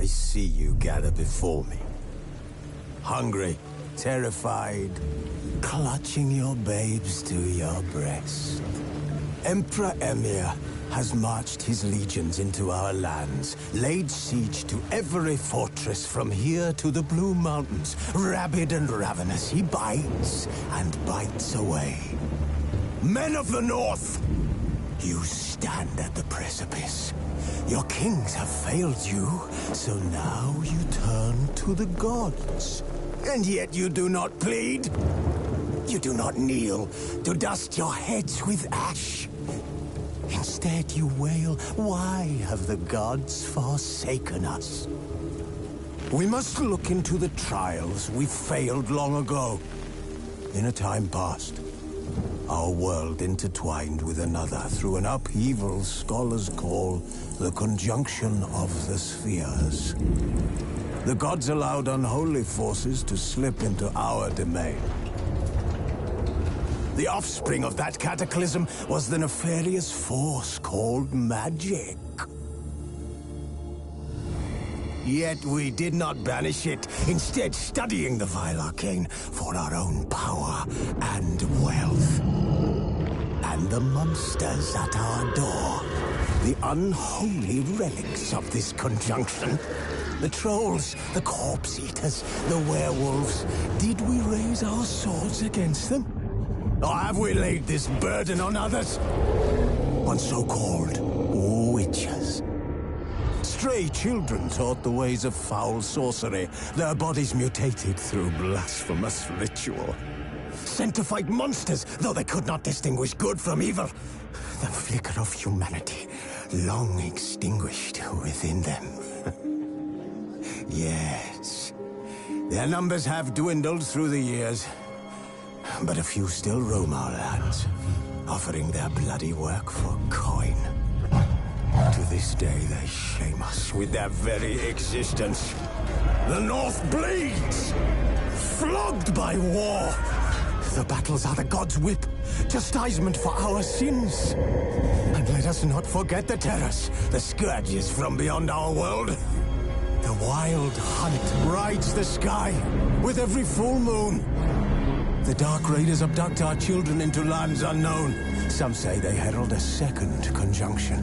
I see you gather before me. Hungry, terrified, clutching your babes to your breast. Emperor Emir has marched his legions into our lands, laid siege to every fortress from here to the Blue Mountains. Rabid and ravenous, he bites and bites away. Men of the North, you stand at the precipice. Your kings have failed you, so now you turn to the gods. And yet you do not plead. You do not kneel to dust your heads with ash. Instead you wail, why have the gods forsaken us? We must look into the trials we failed long ago. In a time past, our world intertwined with another through an upheaval scholars call the conjunction of the spheres. The gods allowed unholy forces to slip into our domain. The offspring of that cataclysm was the nefarious force called magic. Yet we did not banish it, instead studying the vile arcane for our own power and wealth. And the monsters at our door, the unholy relics of this conjunction. The trolls, the corpse-eaters, the werewolves. Did we raise our swords against them? Or have we laid this burden on others? On so-called witches. Stray children taught the ways of foul sorcery, their bodies mutated through blasphemous ritual. Sent to fight monsters, though they could not distinguish good from evil. The flicker of humanity, long extinguished within them. Yes, their numbers have dwindled through the years, but a few still roam our lands, offering their bloody work for coin. To this day, they shame us with their very existence. The North bleeds, flogged by war. The battles are the gods' whip, chastisement for our sins. And let us not forget the terrors, the scourges from beyond our world. The wild hunt rides the sky with every full moon. The Dark Raiders abduct our children into lands unknown. Some say they herald a second conjunction.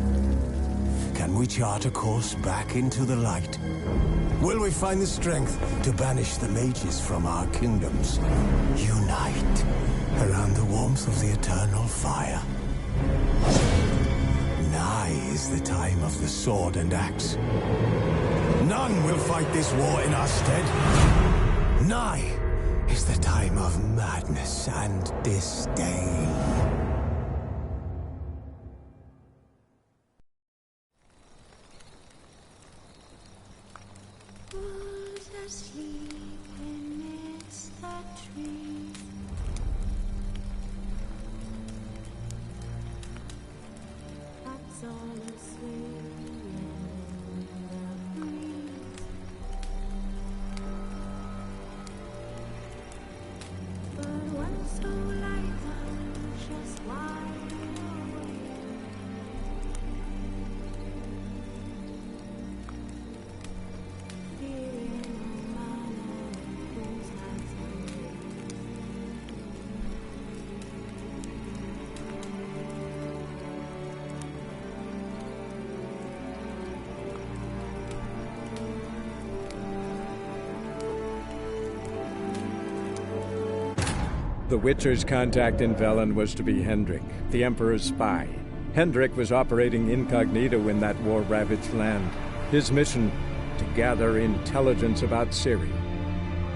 Can we chart a course back into the light? Will we find the strength to banish the mages from our kingdoms? Unite around the warmth of the eternal fire. Nigh is the time of the sword and axe. None will fight this war in our stead. Nigh is the time of madness and disdain. Who's asleep amidst the trees? That's all asleep in the breeze. But one so light just wide awake. Fearing no man whose hands The Witcher's contact in Velen was to be Hendrik, the Emperor's spy. Hendrik was operating incognito in that war-ravaged land. His mission, to gather intelligence about Ciri.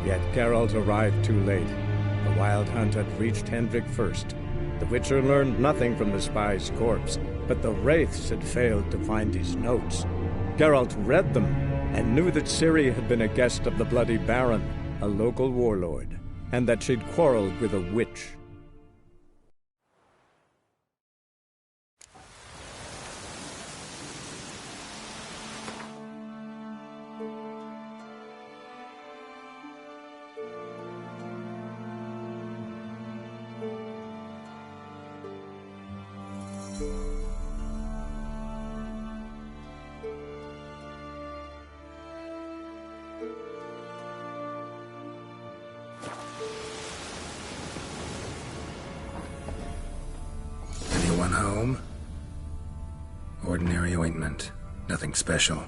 Yet Geralt arrived too late. The Wild Hunt had reached Hendrik first. The Witcher learned nothing from the spy's corpse, but the Wraiths had failed to find his notes. Geralt read them, and knew that Ciri had been a guest of the Bloody Baron, a local warlord, and that she'd quarreled with a witch. ordinary ointment. Nothing special.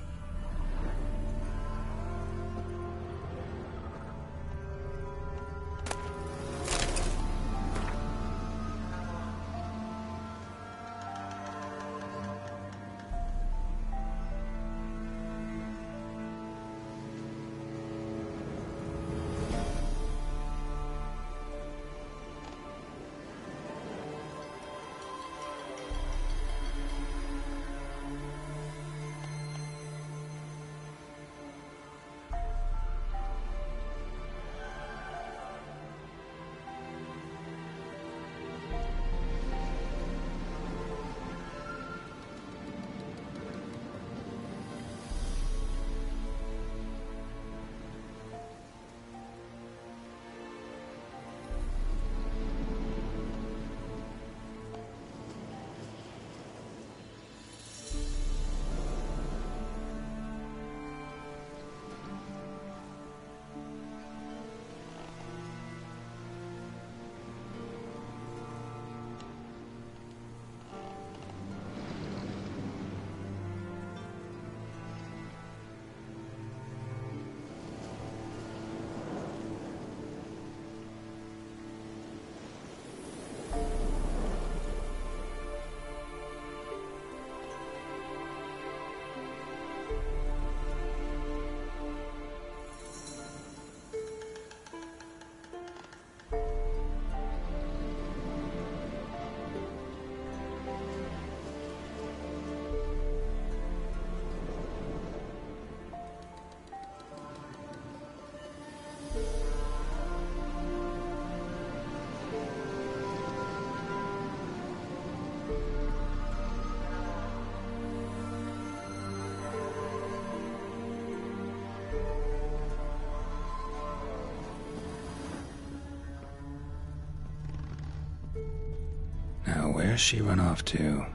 Now, where's she run off to?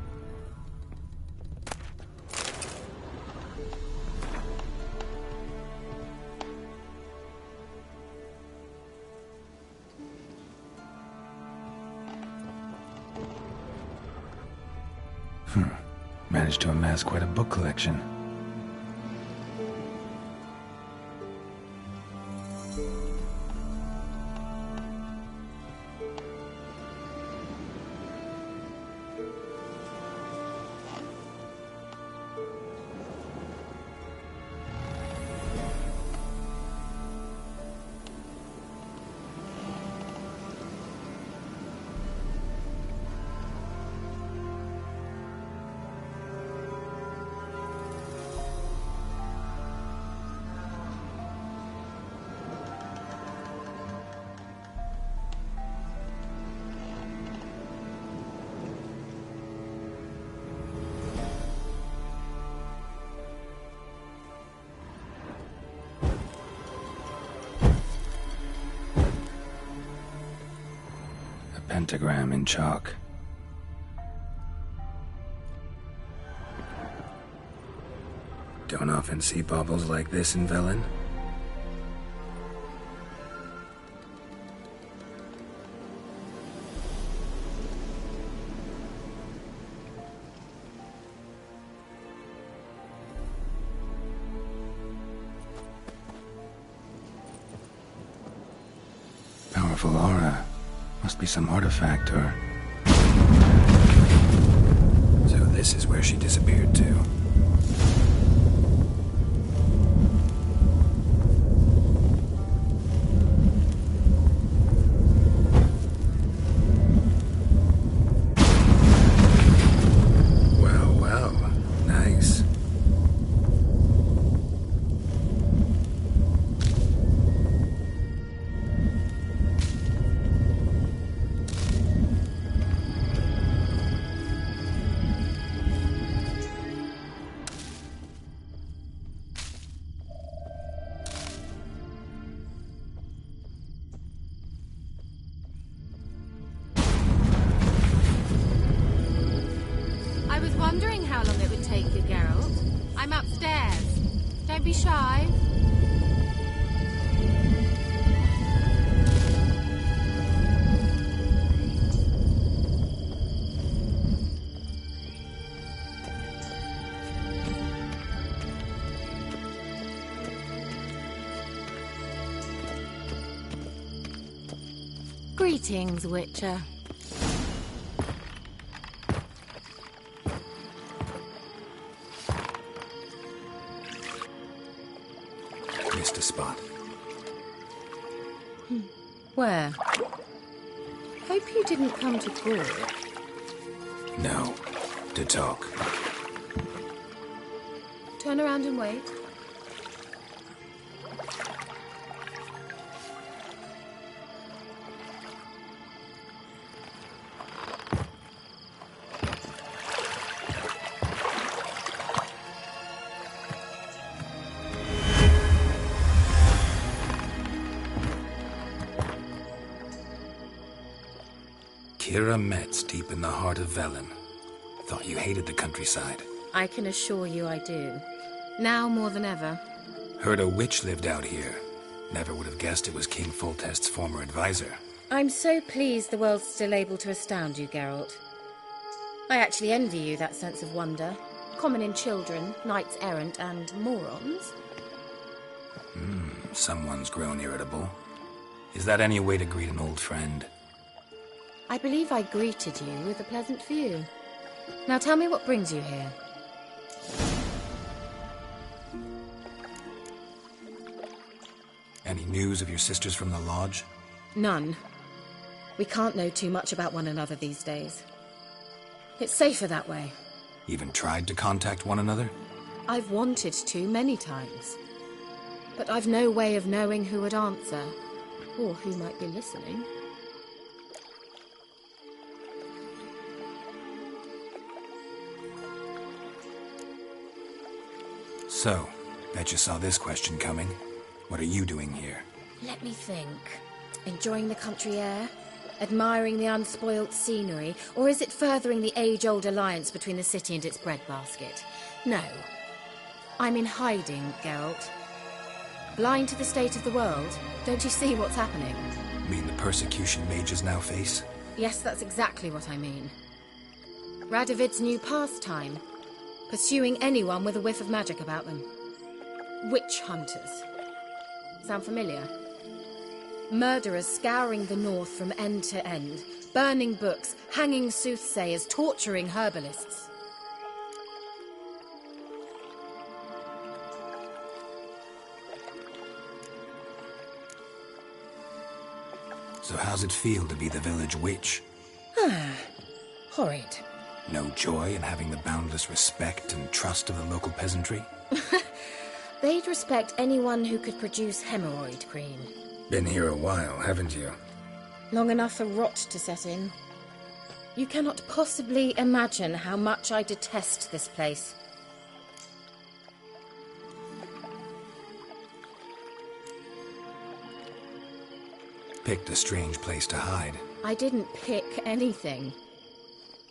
Managed to amass quite a book collection. Pentagram in chalk. Don't often see baubles like this in Velen. Powerful aura. Must be some artifact or... So this is where she disappeared to. Well, well. Nice. Wondering how long it would take you, Geralt. I'm upstairs. Don't be shy. Greetings, Witcher. Missed a spot. Where? Hope you didn't come to court. No. To talk. Turn around and wait. Keira Metz, deep in the heart of Velen. Thought you hated the countryside. I can assure you I do. Now more than ever. Heard a witch lived out here. Never would have guessed it was King Foltest's former advisor. I'm so pleased the world's still able to astound you, Geralt. I actually envy you that sense of wonder. Common in children, knights errant, and morons. Someone's grown irritable. Is that any way to greet an old friend? I believe I greeted you with a pleasant view. Now tell me what brings you here. Any news of your sisters from the lodge? None. We can't know too much about one another these days. It's safer that way. Even tried to contact one another? I've wanted to many times. But I've no way of knowing who would answer, or who might be listening. So, bet you saw this question coming. What are you doing here? Let me think. Enjoying the country air? Admiring the unspoilt scenery? Or is it furthering the age-old alliance between the city and its breadbasket? No. I'm in hiding, Geralt. Blind to the state of the world? Don't you see what's happening? Mean the persecution mages now face? Yes, that's exactly what I mean. Radovid's new pastime. Pursuing anyone with a whiff of magic about them. Witch hunters. Sound familiar? Murderers scouring the north from end to end, burning books, hanging soothsayers, torturing herbalists. So how's it feel to be the village witch? Horrid. No joy in having the boundless respect and trust of the local peasantry? They'd respect anyone who could produce hemorrhoid cream. Been here a while, haven't you? Long enough for rot to set in. You cannot possibly imagine how much I detest this place. Picked a strange place to hide. I didn't pick anything.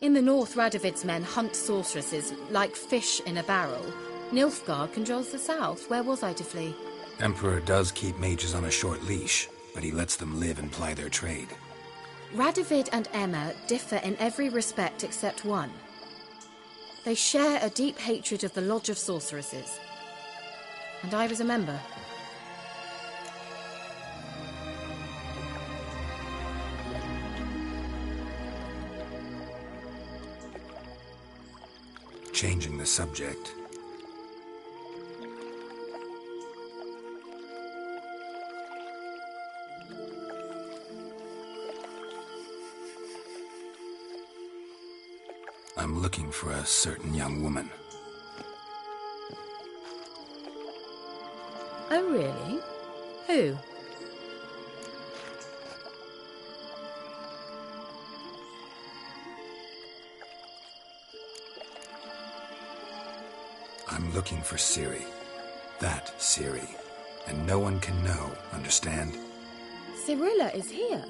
In the north, Radovid's men hunt sorceresses like fish in a barrel. Nilfgaard controls the south. Where was I to flee? Emperor does keep mages on a short leash, but he lets them live and ply their trade. Radovid and Emma differ in every respect except one. They share a deep hatred of the Lodge of Sorceresses. And I was a member. Changing the subject. I'm looking for a certain young woman. Oh, really? Who? I'm looking for Ciri. That Ciri. And no one can know, understand? Cirilla is here.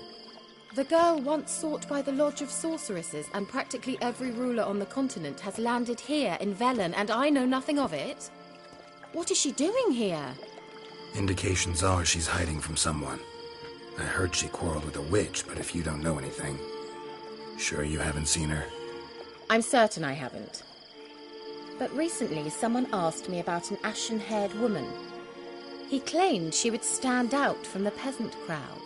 The girl once sought by the Lodge of Sorceresses, and practically every ruler on the continent has landed here in Velen, and I know nothing of it. What is she doing here? Indications are she's hiding from someone. I heard she quarreled with a witch, but if you don't know anything... Sure you haven't seen her? I'm certain I haven't. But recently someone asked me about an ashen-haired woman. He claimed she would stand out from the peasant crowd.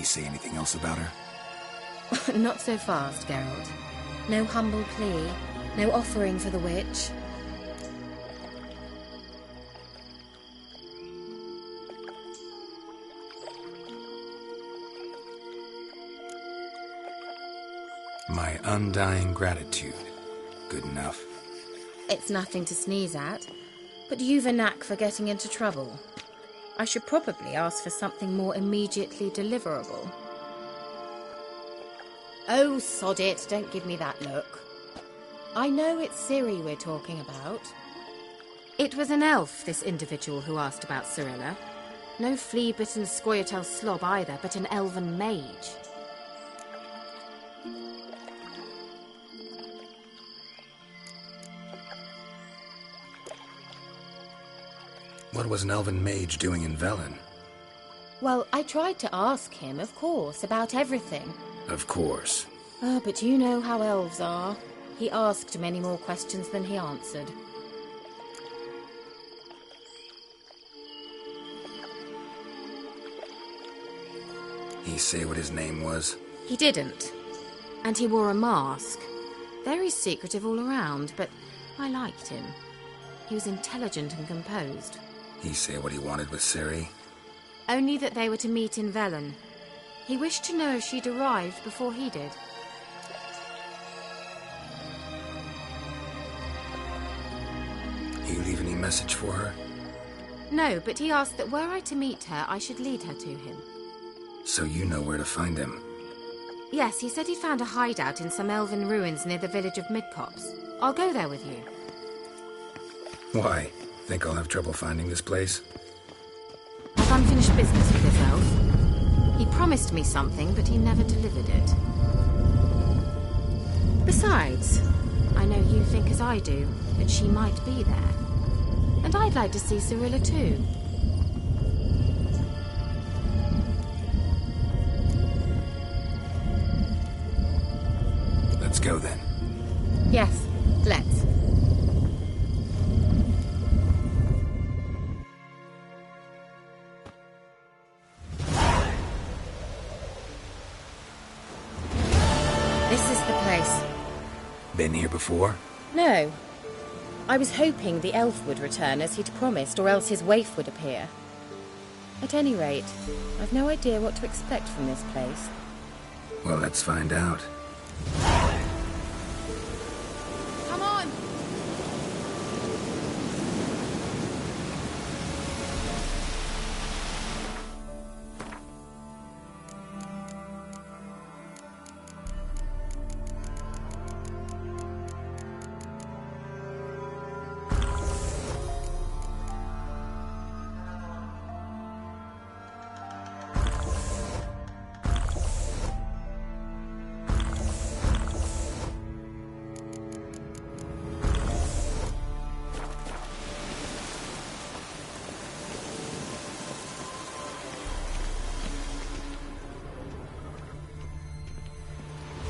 he say anything else about her? Not so fast, Geralt. No humble plea, no offering for the witch. My undying gratitude. Good enough. It's nothing to sneeze at, but you've a knack for getting into trouble. I should probably ask for something more immediately deliverable. Oh, sod it, don't give me that look. I know it's Ciri we're talking about. It was an elf, this individual who asked about Cirilla. No flea-bitten Scoia'tael slob either, but an elven mage. What was an elven mage doing in Velen? Well, I tried to ask him, of course, about everything. Of course. Oh, but you know how elves are. He asked many more questions than he answered. He say what his name was? He didn't. And he wore a mask. Very secretive all around, but I liked him. He was intelligent and composed. He say what he wanted with Ciri? Only that they were to meet in Velen. He wished to know if she'd arrived before he did. He leave any message for her? No, but he asked that were I to meet her, I should lead her to him. So you know where to find him? Yes, he said he'd found a hideout in some elven ruins near the village of Midcopse. I'll go there with you. Why? Think I'll have trouble finding this place? I've unfinished business with this elf. He promised me something, but he never delivered it. Besides, I know you think as I do, that she might be there. And I'd like to see Cirilla too. Let's go then. Yes, let's. This is the place. Been here before? No. I was hoping the elf would return as he'd promised, or else his waif would appear. At any rate, I've no idea what to expect from this place. Well, let's find out. Come on!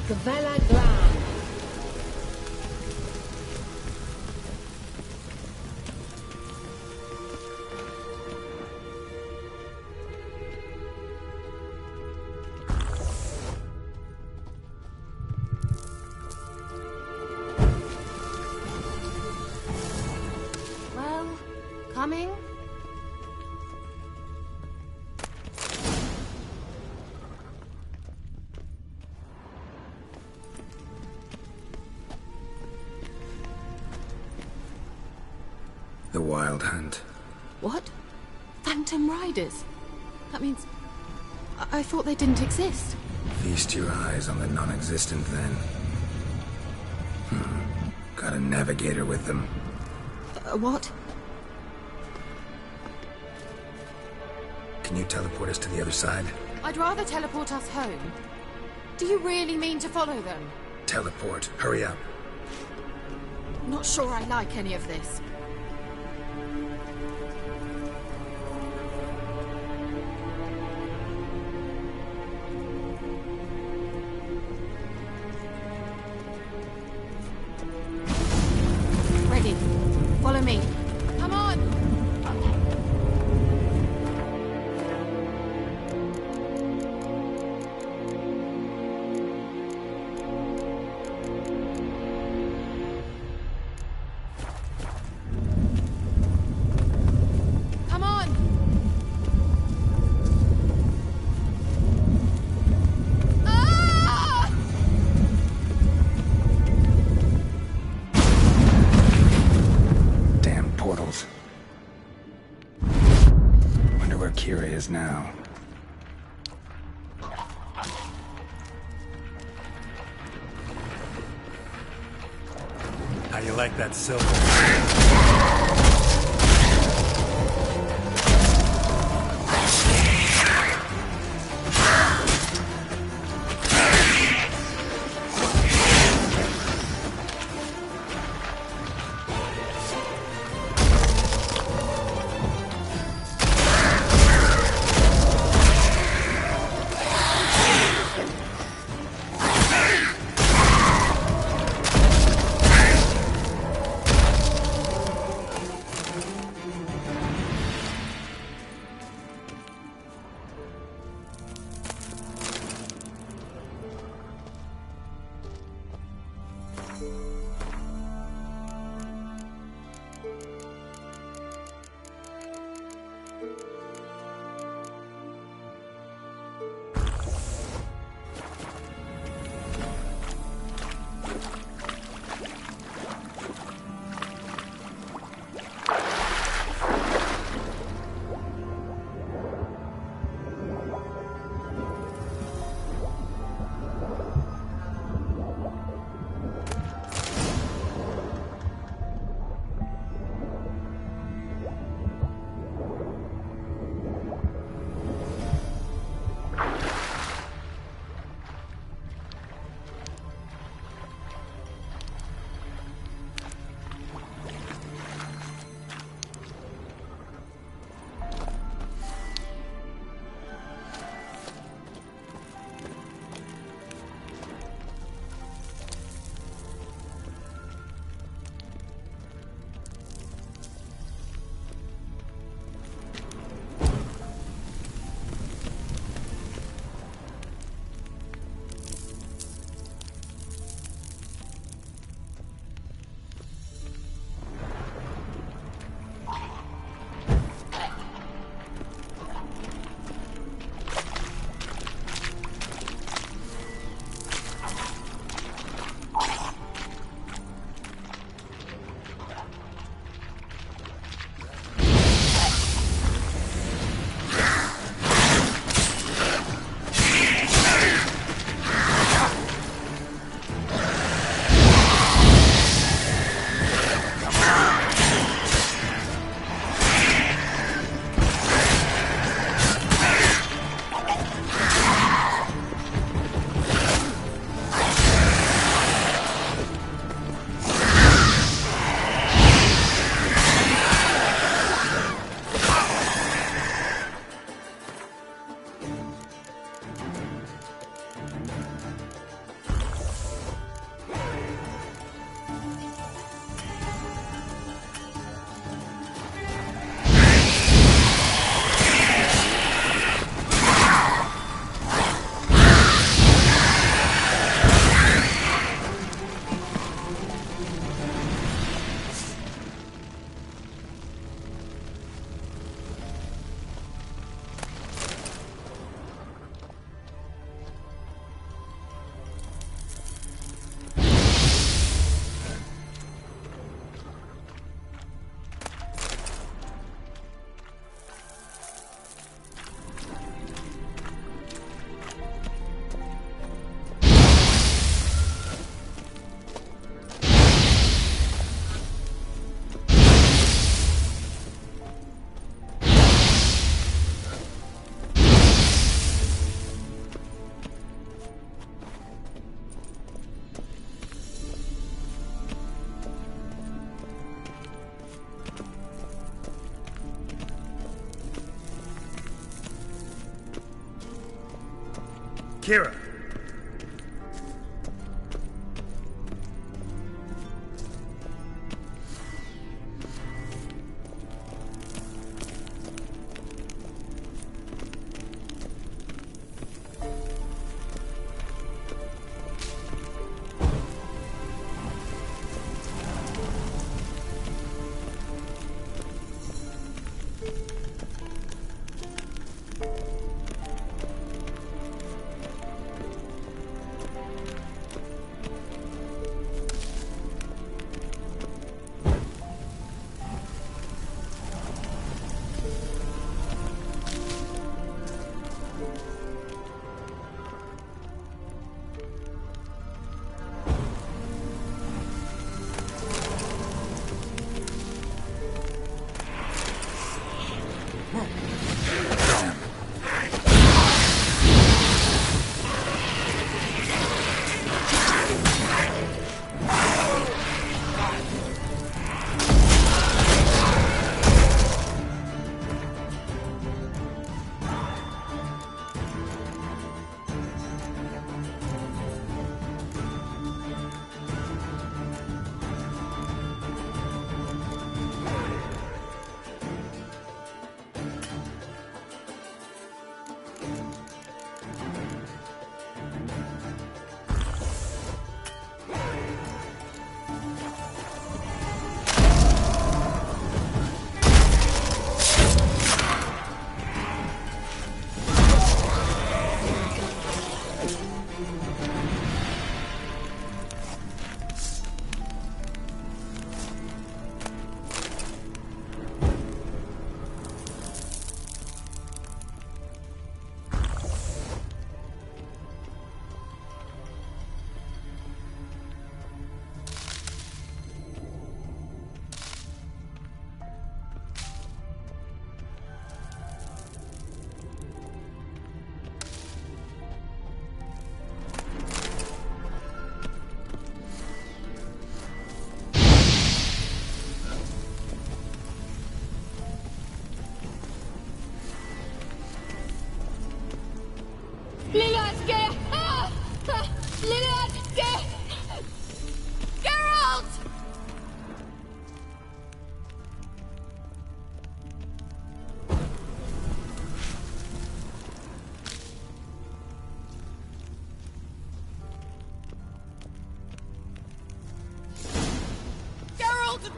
Gavella Glam. Well, coming? The Wild Hunt. What? Phantom Riders? That means... I thought they didn't exist. Feast your eyes on the non-existent then. Got a navigator with them. What? Can you teleport us to the other side? I'd rather teleport us home. Do you really mean to follow them? Teleport. Hurry up. Not sure I like any of this. Ready. Follow me. Come on! you like that silver? Keira.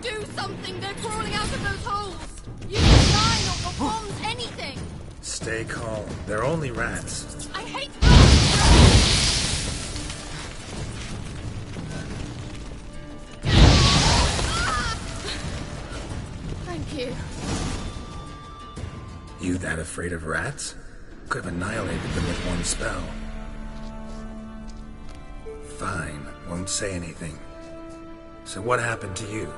Do something! They're crawling out of those holes! Use a line or bombs, anything! Stay calm. They're only rats. I hate rats! Thank you. You that afraid of rats? Could have annihilated them with one spell. Fine, won't say anything. So what happened to you?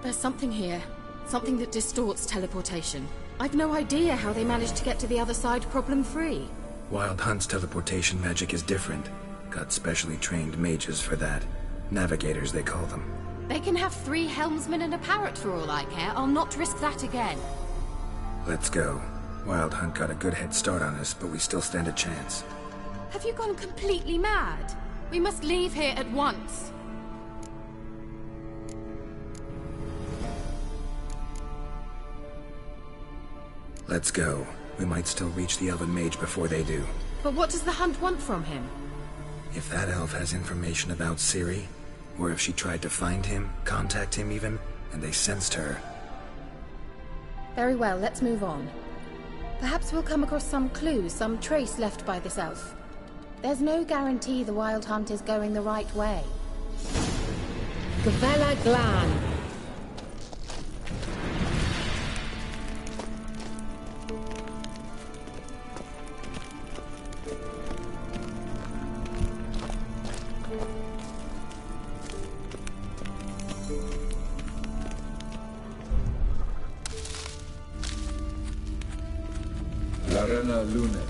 There's something here. Something that distorts teleportation. I've no idea how they managed to get to the other side problem-free. Wild Hunt's teleportation magic is different. Got specially trained mages for that. Navigators, they call them. They can have 3 helmsmen and a parrot for all I care. I'll not risk that again. Let's go. Wild Hunt got a good head start on us, but we still stand a chance. Have you gone completely mad? We must leave here at once. Let's go. We might still reach the elven mage before they do. But what does the Hunt want from him? If that elf has information about Ciri, or if she tried to find him, contact him even, and they sensed her. Very well, let's move on. Perhaps we'll come across some clue, some trace left by this elf. There's no guarantee the Wild Hunt is going the right way. Gavella Glan. Larena Lune.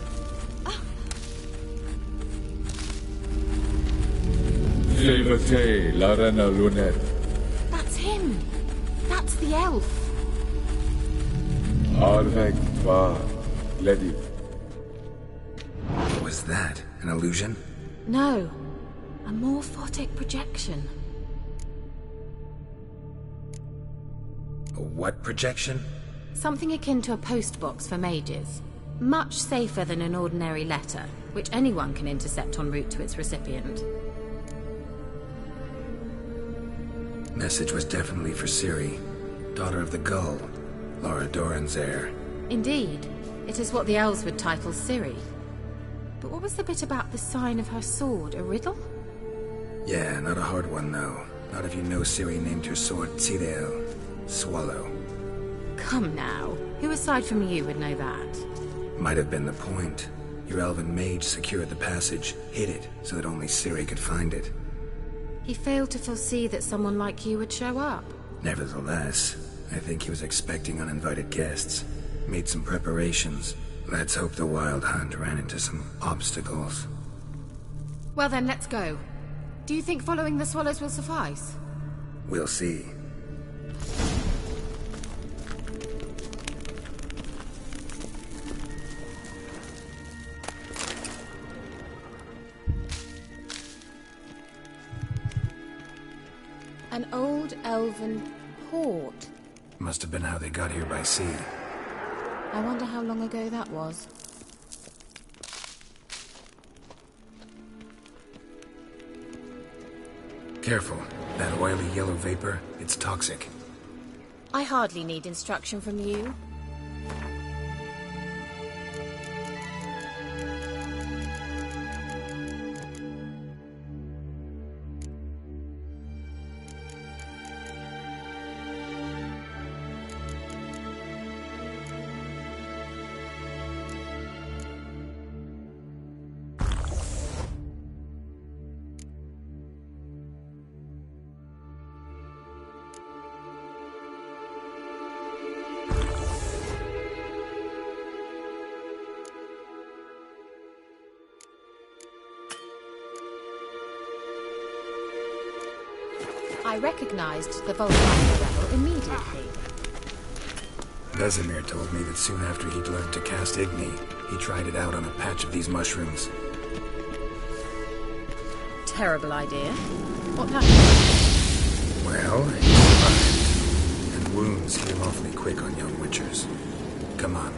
Silvate Larena Lune. That's him! That's the elf! Arvek Va Ledi. What was that? An illusion? No. A morphotic projection. A what projection? Something akin to a postbox for mages. Much safer than an ordinary letter, which anyone can intercept en route to its recipient. Message was definitely for Ciri, daughter of the Gull, Lara Doran's heir. Indeed. It is what the elves would title Ciri. But what was the bit about the sign of her sword? A riddle? Yeah, not a hard one though. Not if you know Ciri named her sword Cidel, Swallow. Come now. Who aside from you would know that? Might have been the point. Your elven mage secured the passage, hid it, so that only Ciri could find it. He failed to foresee that someone like you would show up. Nevertheless, I think he was expecting uninvited guests. Made some preparations. Let's hope the Wild Hunt ran into some obstacles. Well then, let's go. Do you think following the swallows will suffice? We'll see. An old elven port. Must have been how they got here by sea. I wonder how long ago that was. Careful. That oily yellow vapor, it's toxic. I hardly need instruction from you. I recognized the volcanic level immediately. Vesemir told me that soon after he'd learned to cast Igni, he tried it out on a patch of these mushrooms. Terrible idea. What happened? Well, he survived. And wounds heal awfully quick on young witchers. Come on.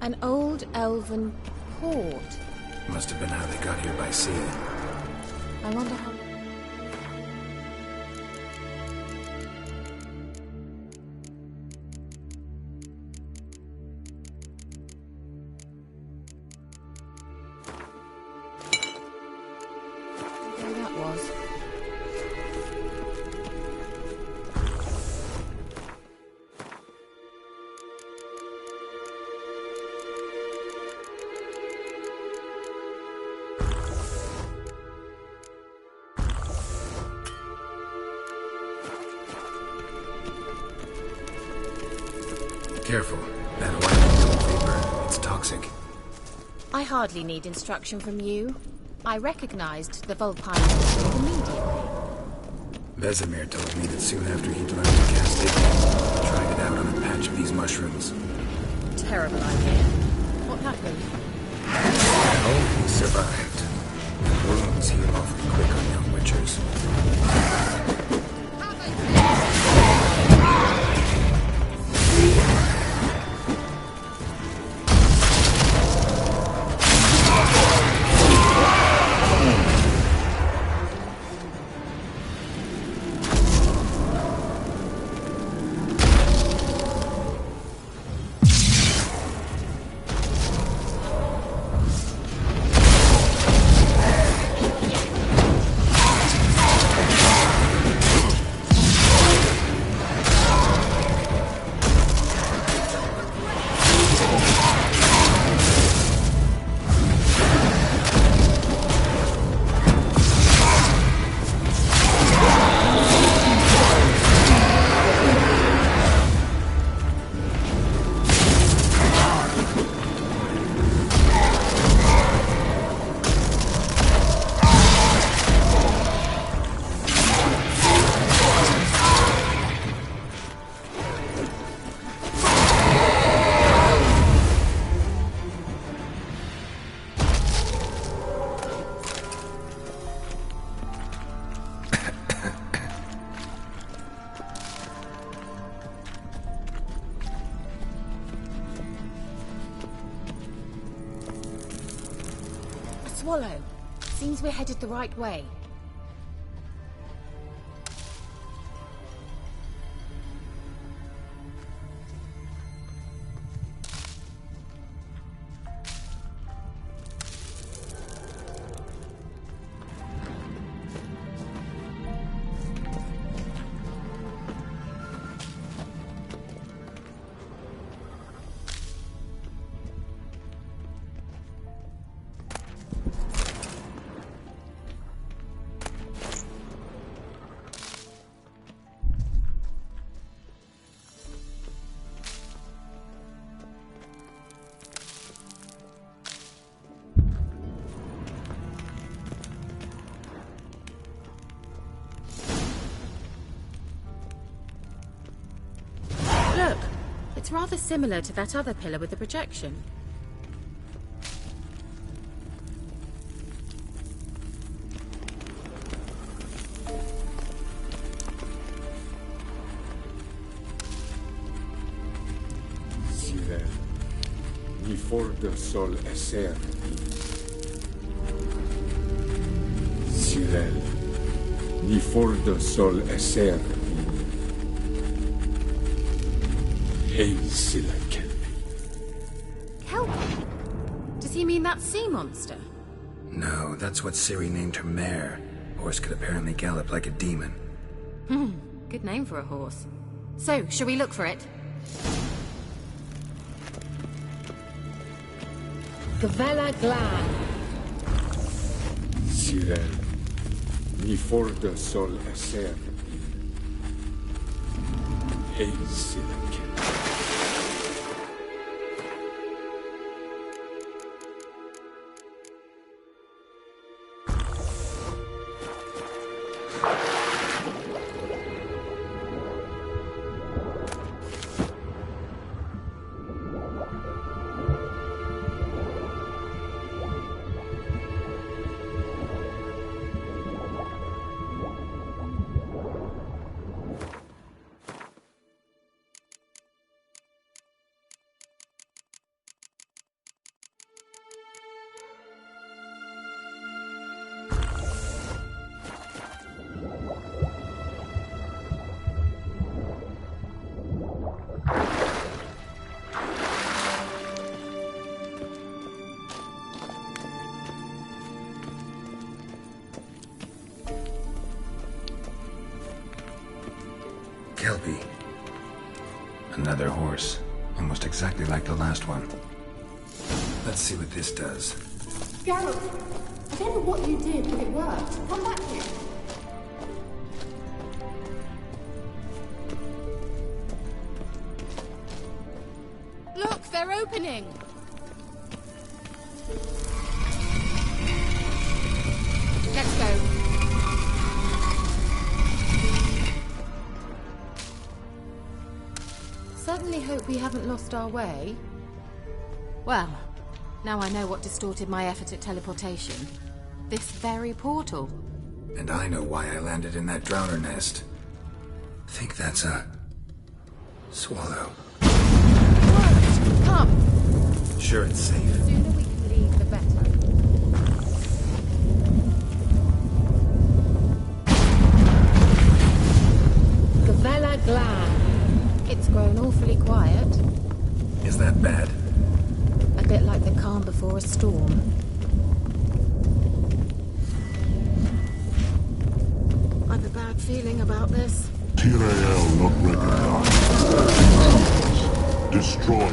An old elven port. Must have been how they got here by sea. I wonder how... Where that was. Careful. That oil vapor, it's toxic. I hardly need instruction from you. I recognized the Vulpine immediately. Vesemir told me that soon after he'd learned to cast it, he tried it out on a patch of these mushrooms. Terrible idea. What happened? Oh, he survived. Wounds heal awfully quick on young witchers. Swallow. Seems we're headed the right way. Look, it's rather similar to that other pillar with the projection. Ciri, ni for the sol esser. Ciri, ni for the sol esser. Hey, Ciri Kelpie. Kelpie? Does he mean that sea monster? No, that's what Ciri named her mare. Horse could apparently gallop like a demon. Good name for a horse. So, shall we look for it? Gvella Glan. Ciri, ni for the sol esser. Hey, Ciri Kelpie. Kelpie. Another horse. Almost exactly like the last one. Let's see what this does. Geralt, I don't know what you did, but it worked. Come back here. Look, they're opening! Let's go. Certainly hope we haven't lost our way. Well, now I know what distorted my effort at teleportation. This very portal. And I know why I landed in that drowner nest. Think that's a... swallow. What? Come! Sure it's safe. The sooner we can leave, the better. Gavella Glan. It's grown awfully quiet. Is that bad? A bit like the calm before a storm. I've a bad feeling about this. Tyrael not recognized. Destroy.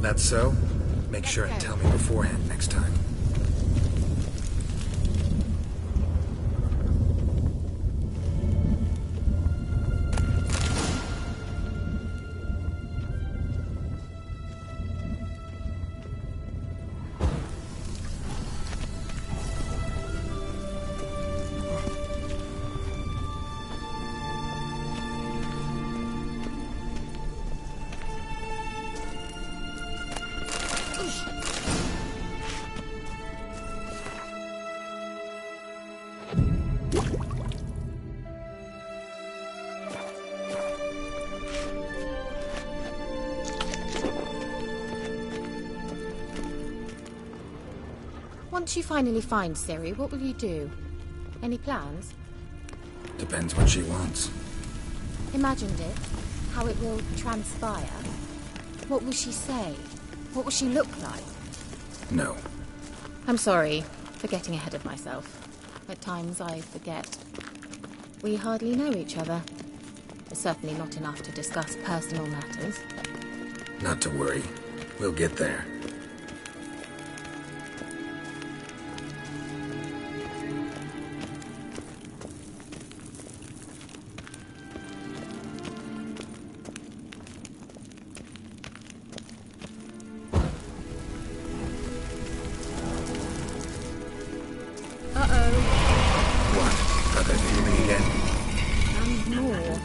That's so? Make sure and tell me beforehand next time. Once you finally find Ciri, what will you do? Any plans? Depends what she wants. Imagined it? How it will transpire? What will she say? What will she look like? No. I'm sorry for getting ahead of myself. At times I forget. We hardly know each other. Certainly not enough to discuss personal matters. Not to worry. We'll get there. And more.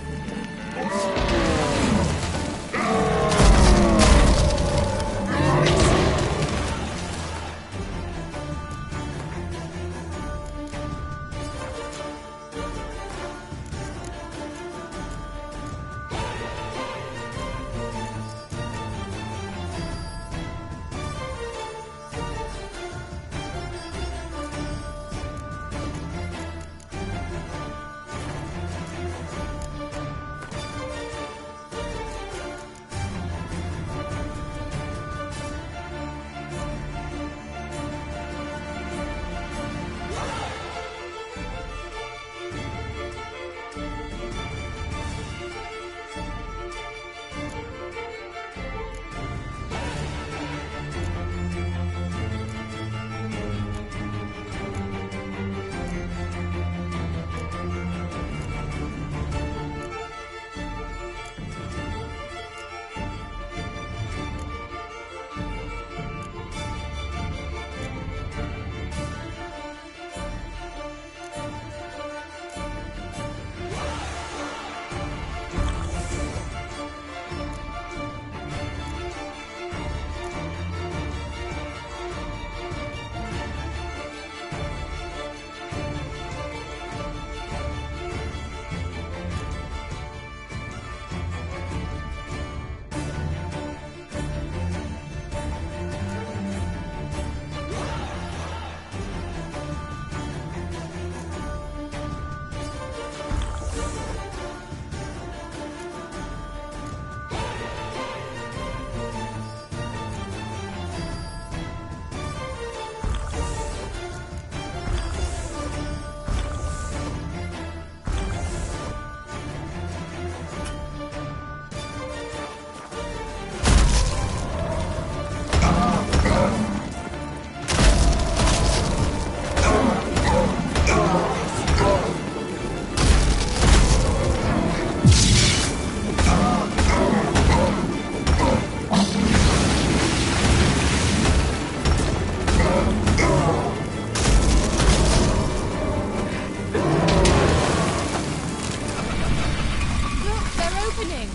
raining.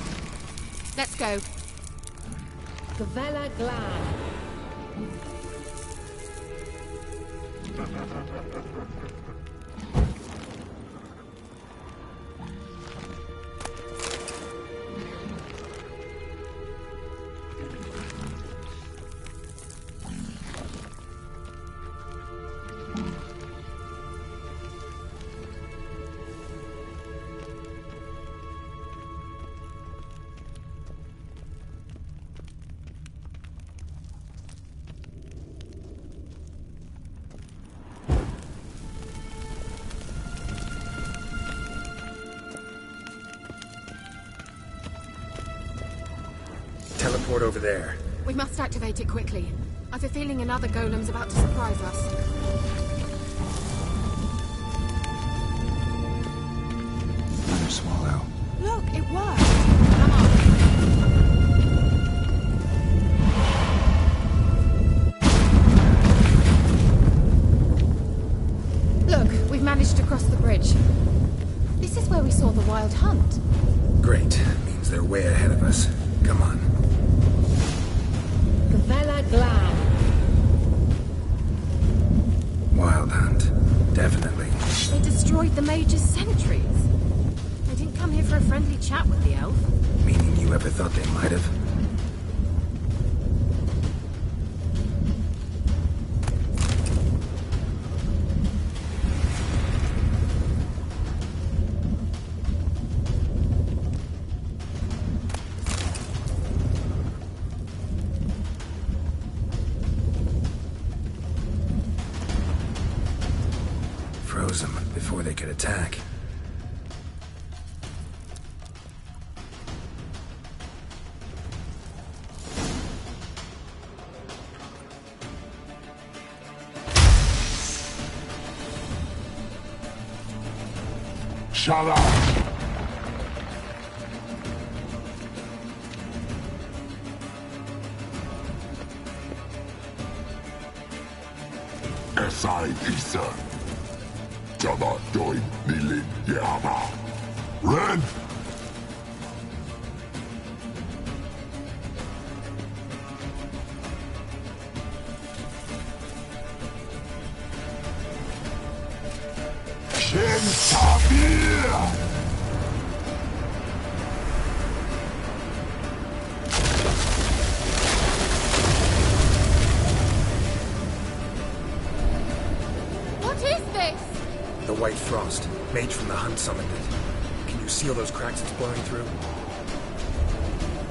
Let's go. Gavella Glad. Teleport over there. We must activate it quickly. I have a feeling another golem's about to surprise us. Another swallow. Look, it worked. Come on. Look, we've managed to cross the bridge. This is where we saw the wild hunt. Great. Means they're way ahead of us. Come on. Gavella Glad. Wild hunt. Definitely. They destroyed the mage's sentries. They didn't come here for a friendly chat with the elf. Meaning you ever thought they might have? Froze them before they could attack. Shut up! Esai isa. Java doin nilin yama. Ren! Shin Sabir! What is this? The White Frost. Mage from the hunt summoned it. Can you seal those cracks it's blowing through?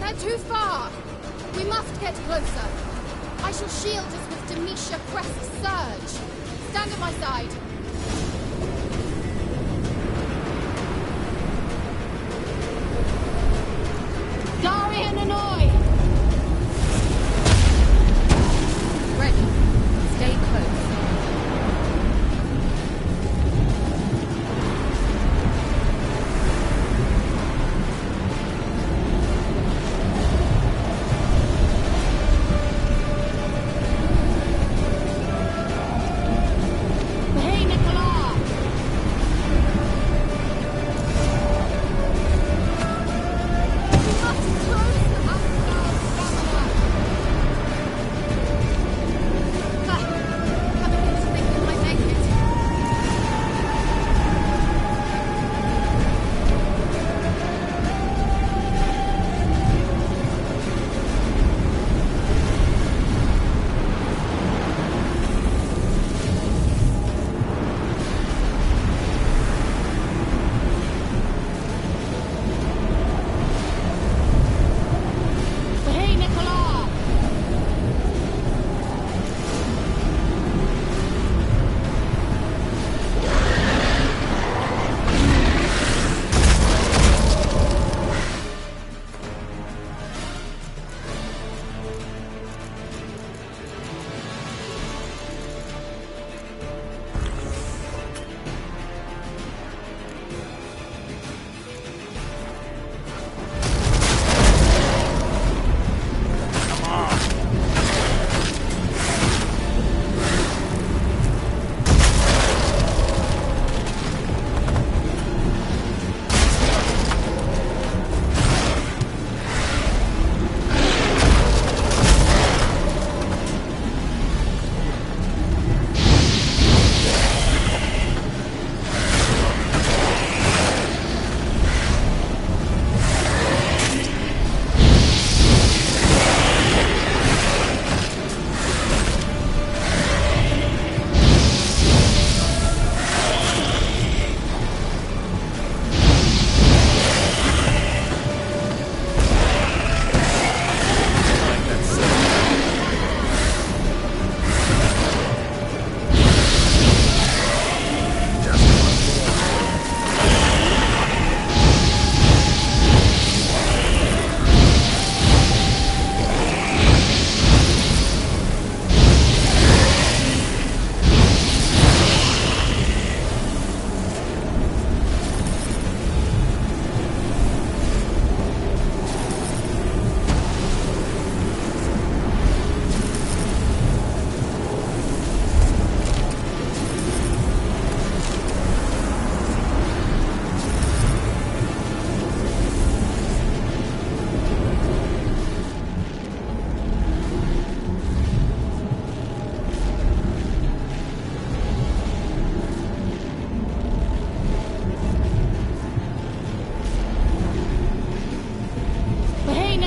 They're too far. We must get closer. I shall shield us with Demetia Crest's surge. Stand at my side. Darian Annoy. Ready. Stay close. Behane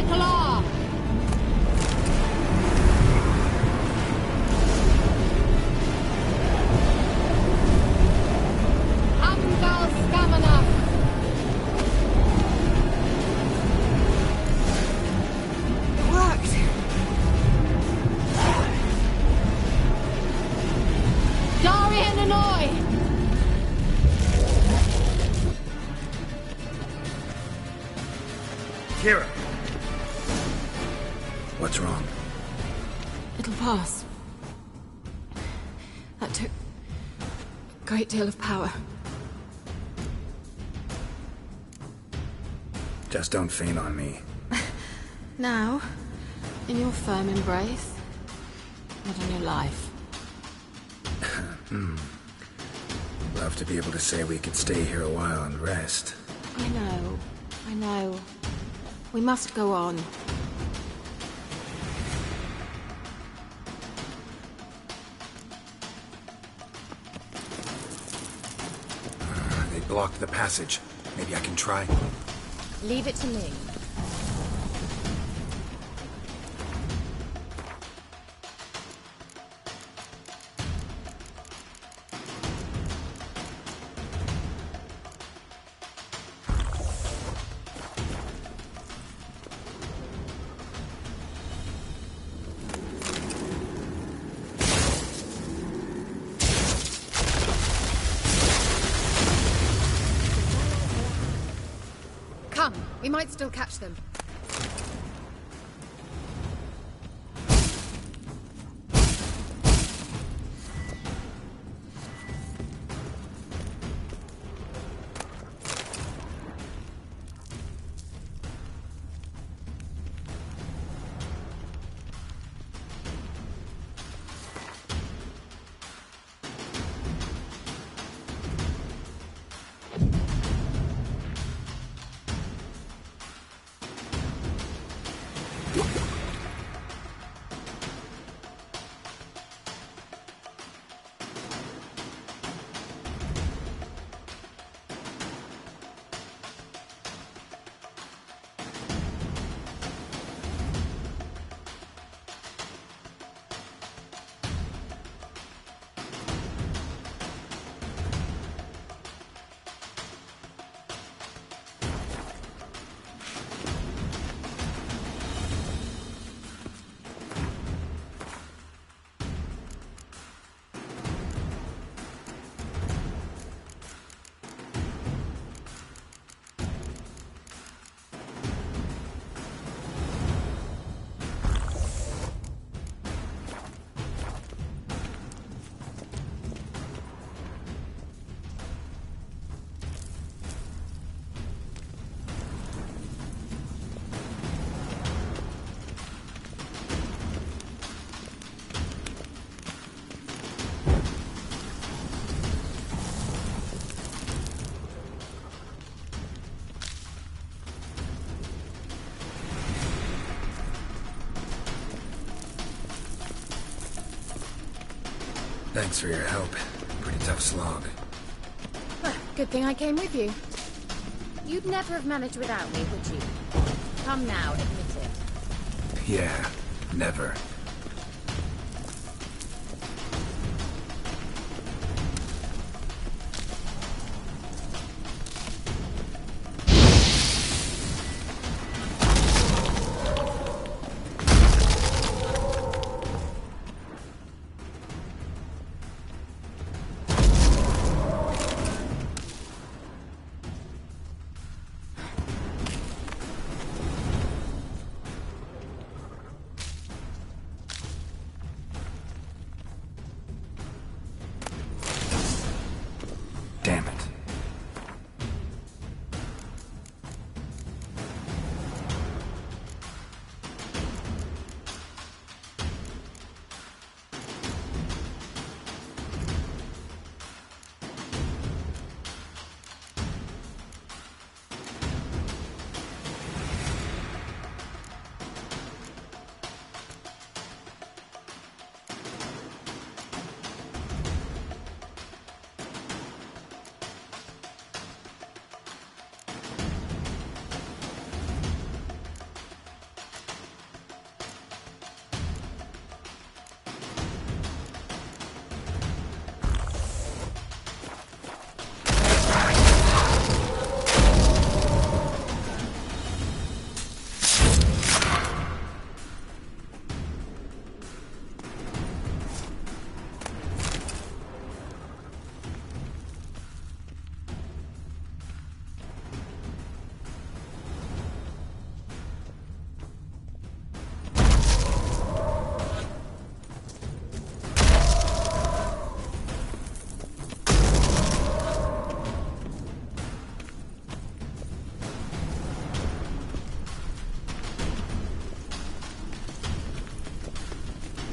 Nicola! Amgal Scamana! It worked. Darian Hanoi! Keira! What's wrong? It'll pass. That took a great deal of power. Just don't faint on me. Now, in your firm embrace, not on your life. Love to be able to say we could stay here a while and rest. I know. We must go on. They blocked the passage. Maybe I can try. Leave it to me. Come, we might still catch them. Thanks for your help. Pretty tough slog. Well, good thing I came with you. You'd never have managed without me, would you? Come now, admit it. Yeah, never.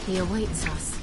He awaits us.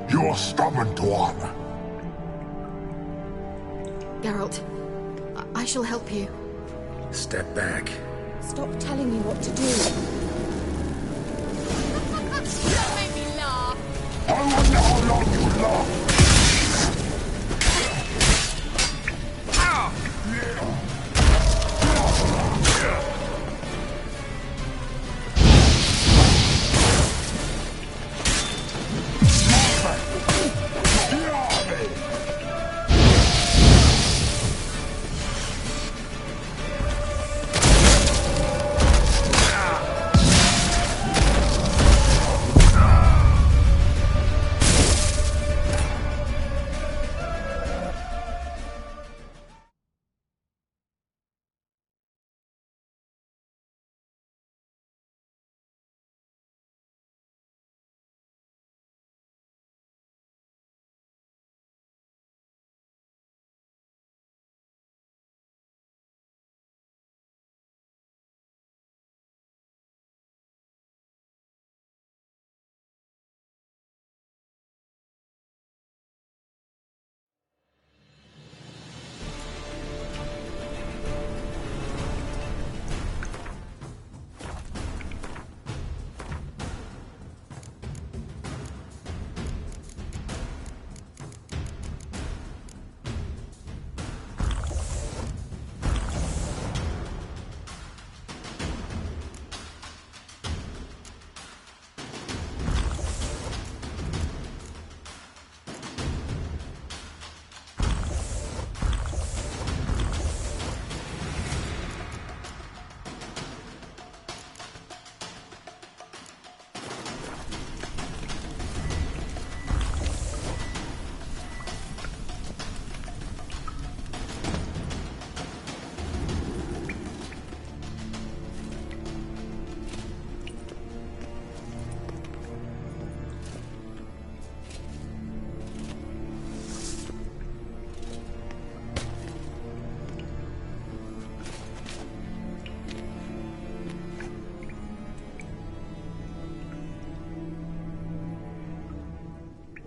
You're stubborn, Tuan. Geralt, I shall help you. Step back. Stop telling me what to do. That made me laugh. I wonder how long you laugh.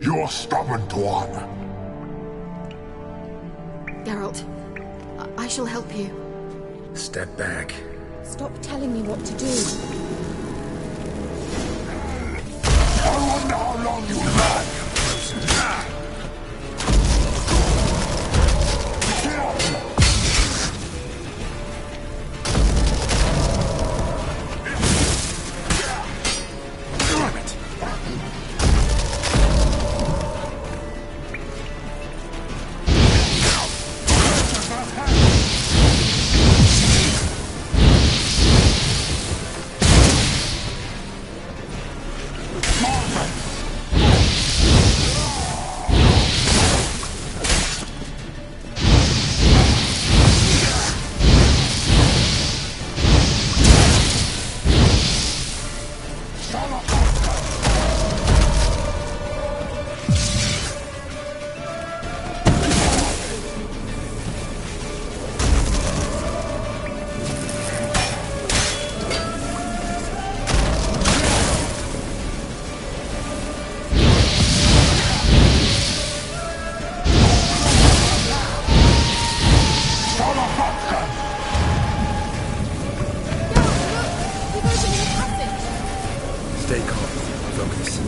You're stubborn, twat. Geralt, I shall help you. Step back. Stop telling me what to do. I wonder how long you last. Stay calm. Focus.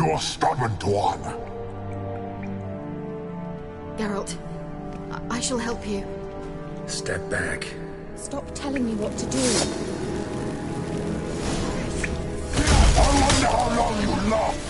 You're stubborn, Tuan. Geralt, I shall help you. Step back. Stop telling me what to do. I wonder how long you last.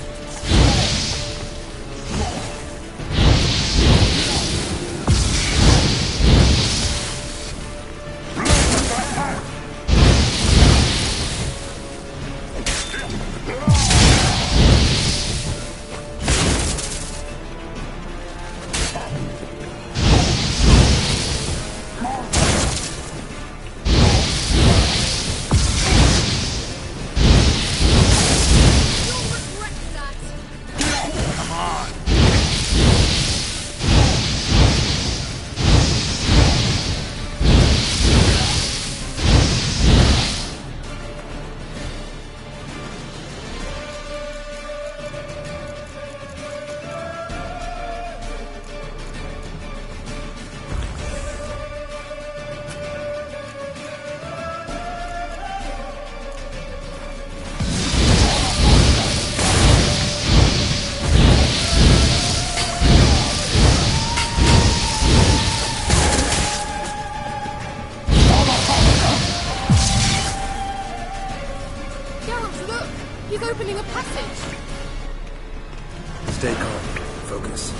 He's opening a passage! Stay calm. Focus.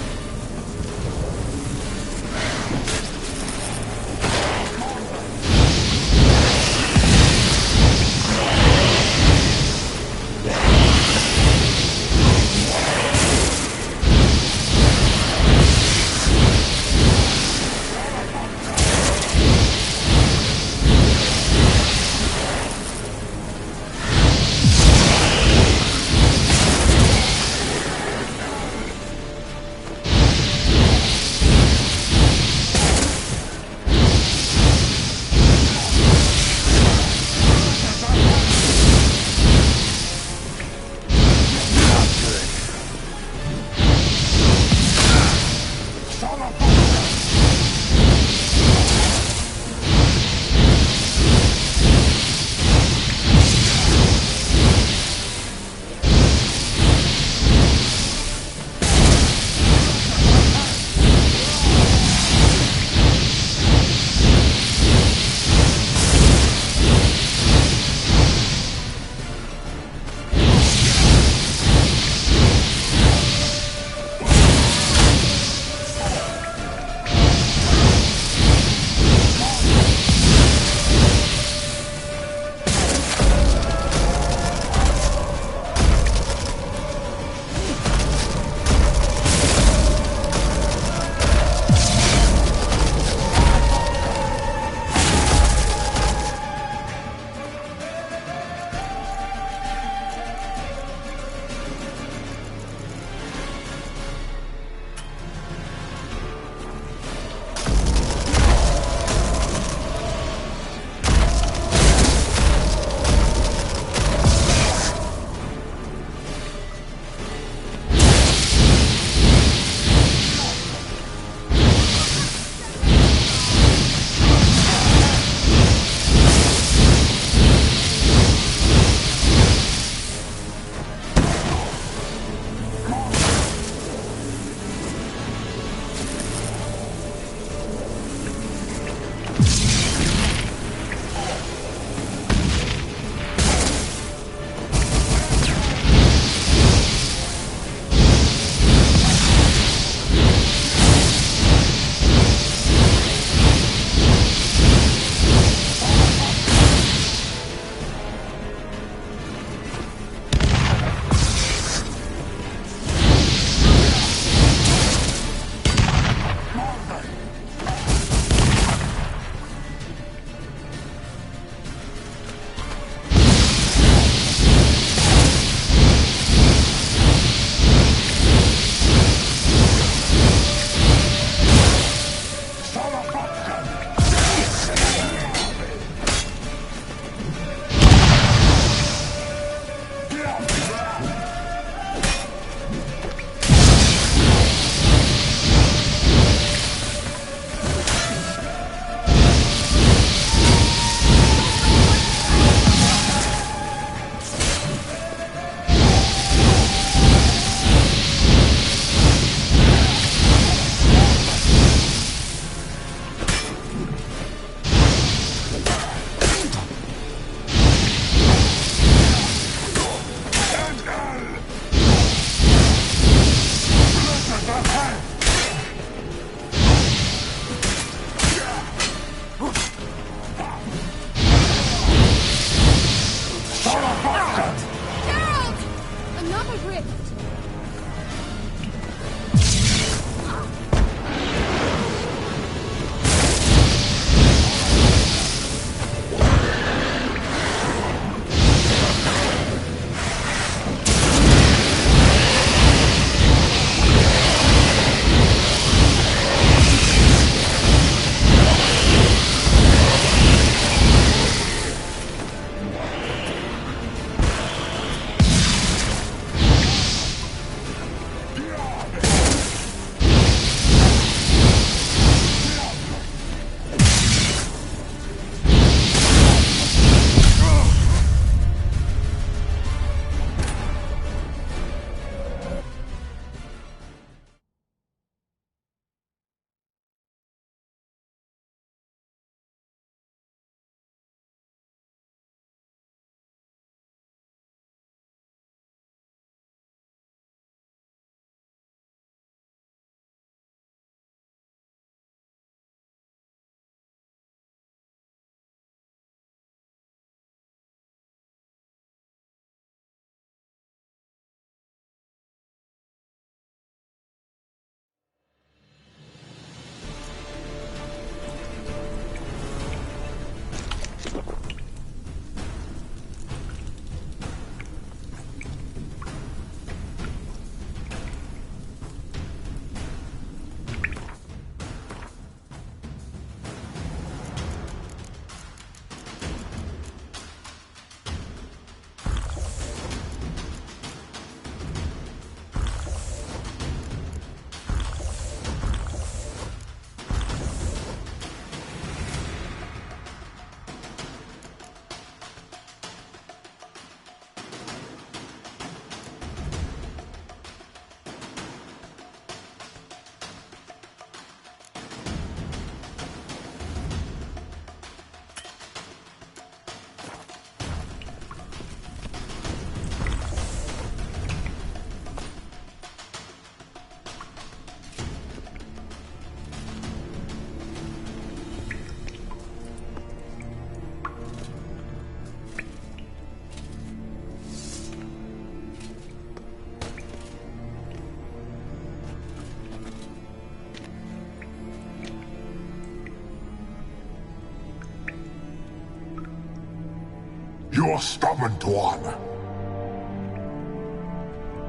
You're stubborn one.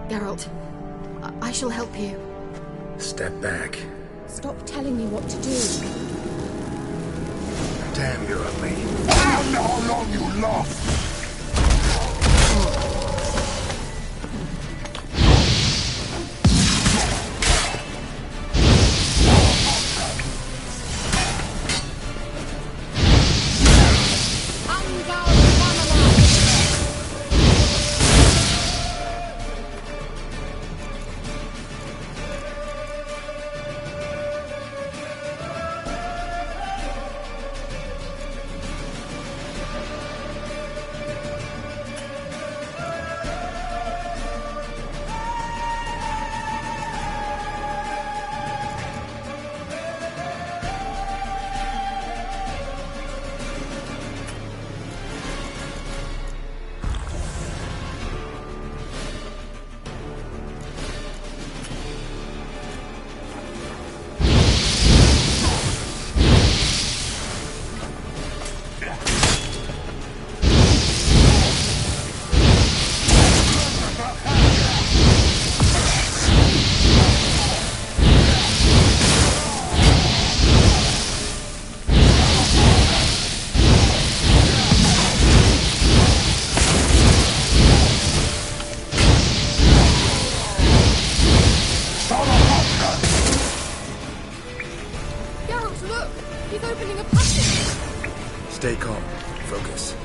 Geralt, I shall help you. Step back. Stop telling me what to do. Damn, you're ugly. I wonder how long you last. Stay calm. Focus.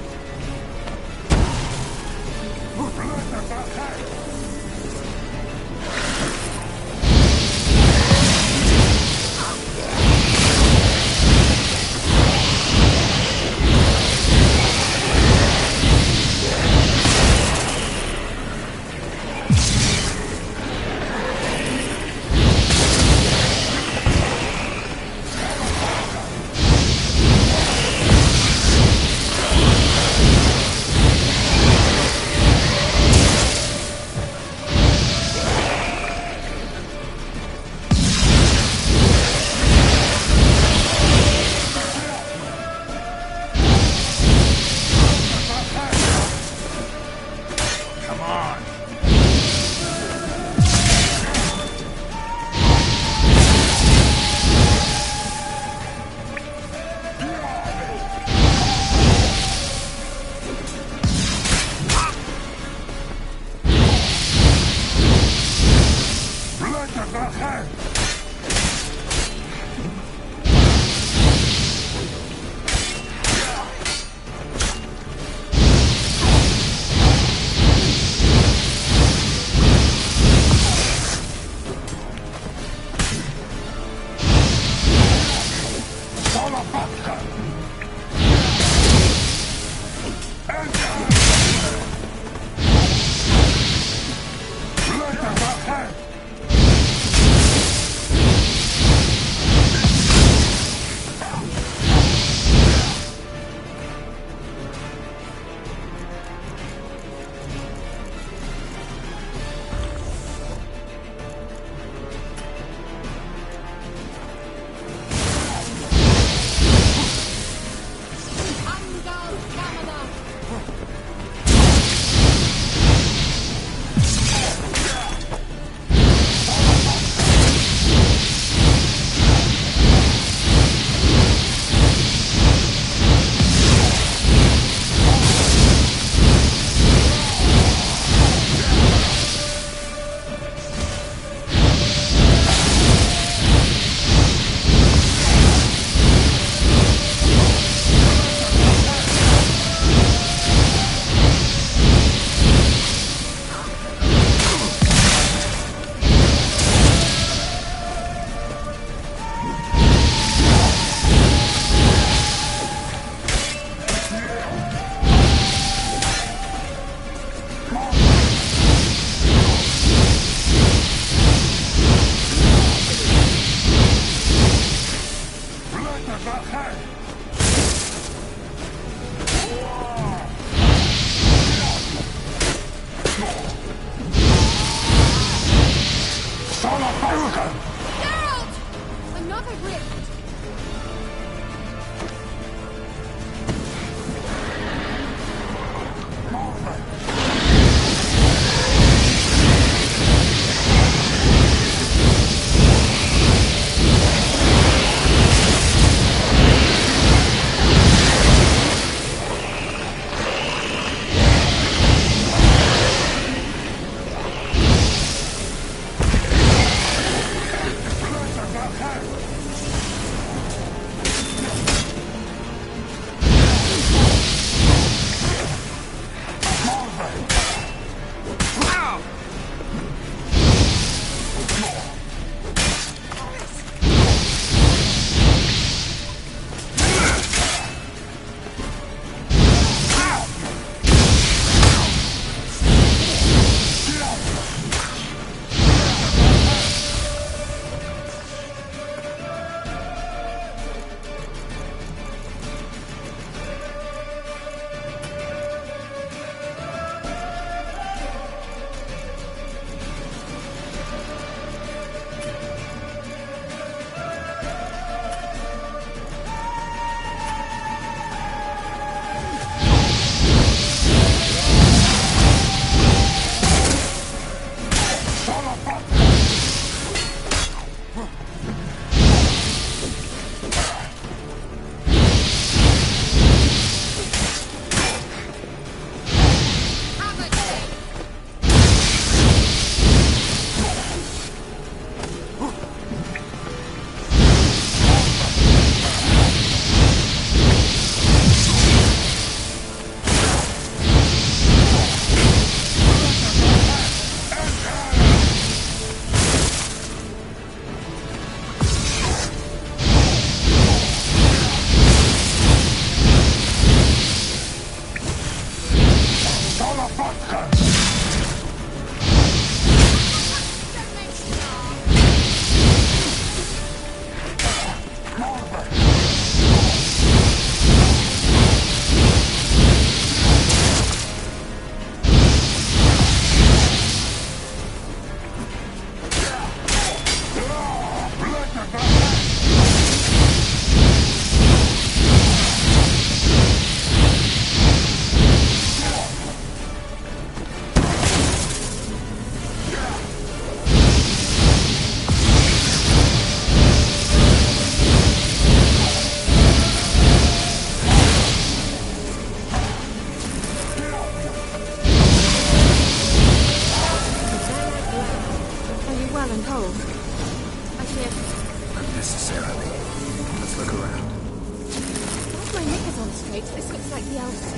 Wait, this looks like the elves.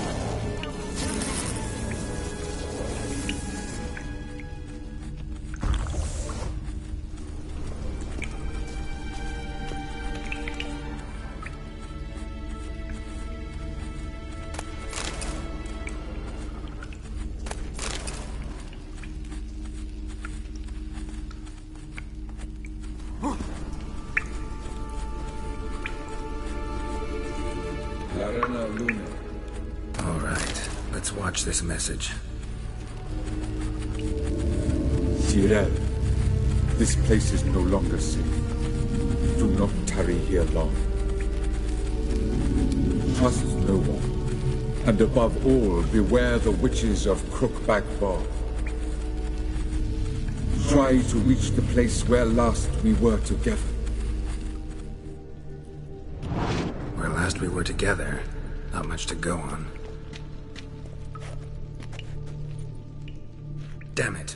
All right, let's watch this message. Ciri, this place is no longer safe. Do not tarry here long. Trust no one. And above all, beware the witches of Crookback Bog. Try to reach the place where last we were together. Where last we were together, not much to go on. Damn it.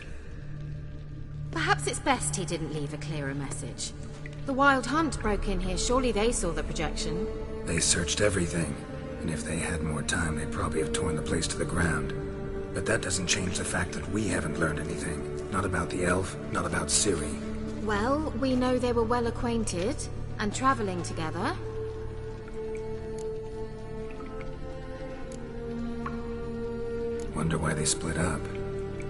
Perhaps it's best he didn't leave a clearer message. The Wild Hunt broke in here. Surely they saw the projection. They searched everything, and if they had more time, they'd probably have torn the place to the ground. But that doesn't change the fact that we haven't learned anything. Not about the elf, not about Ciri. Well, we know they were well acquainted and traveling together. Wonder why they split up.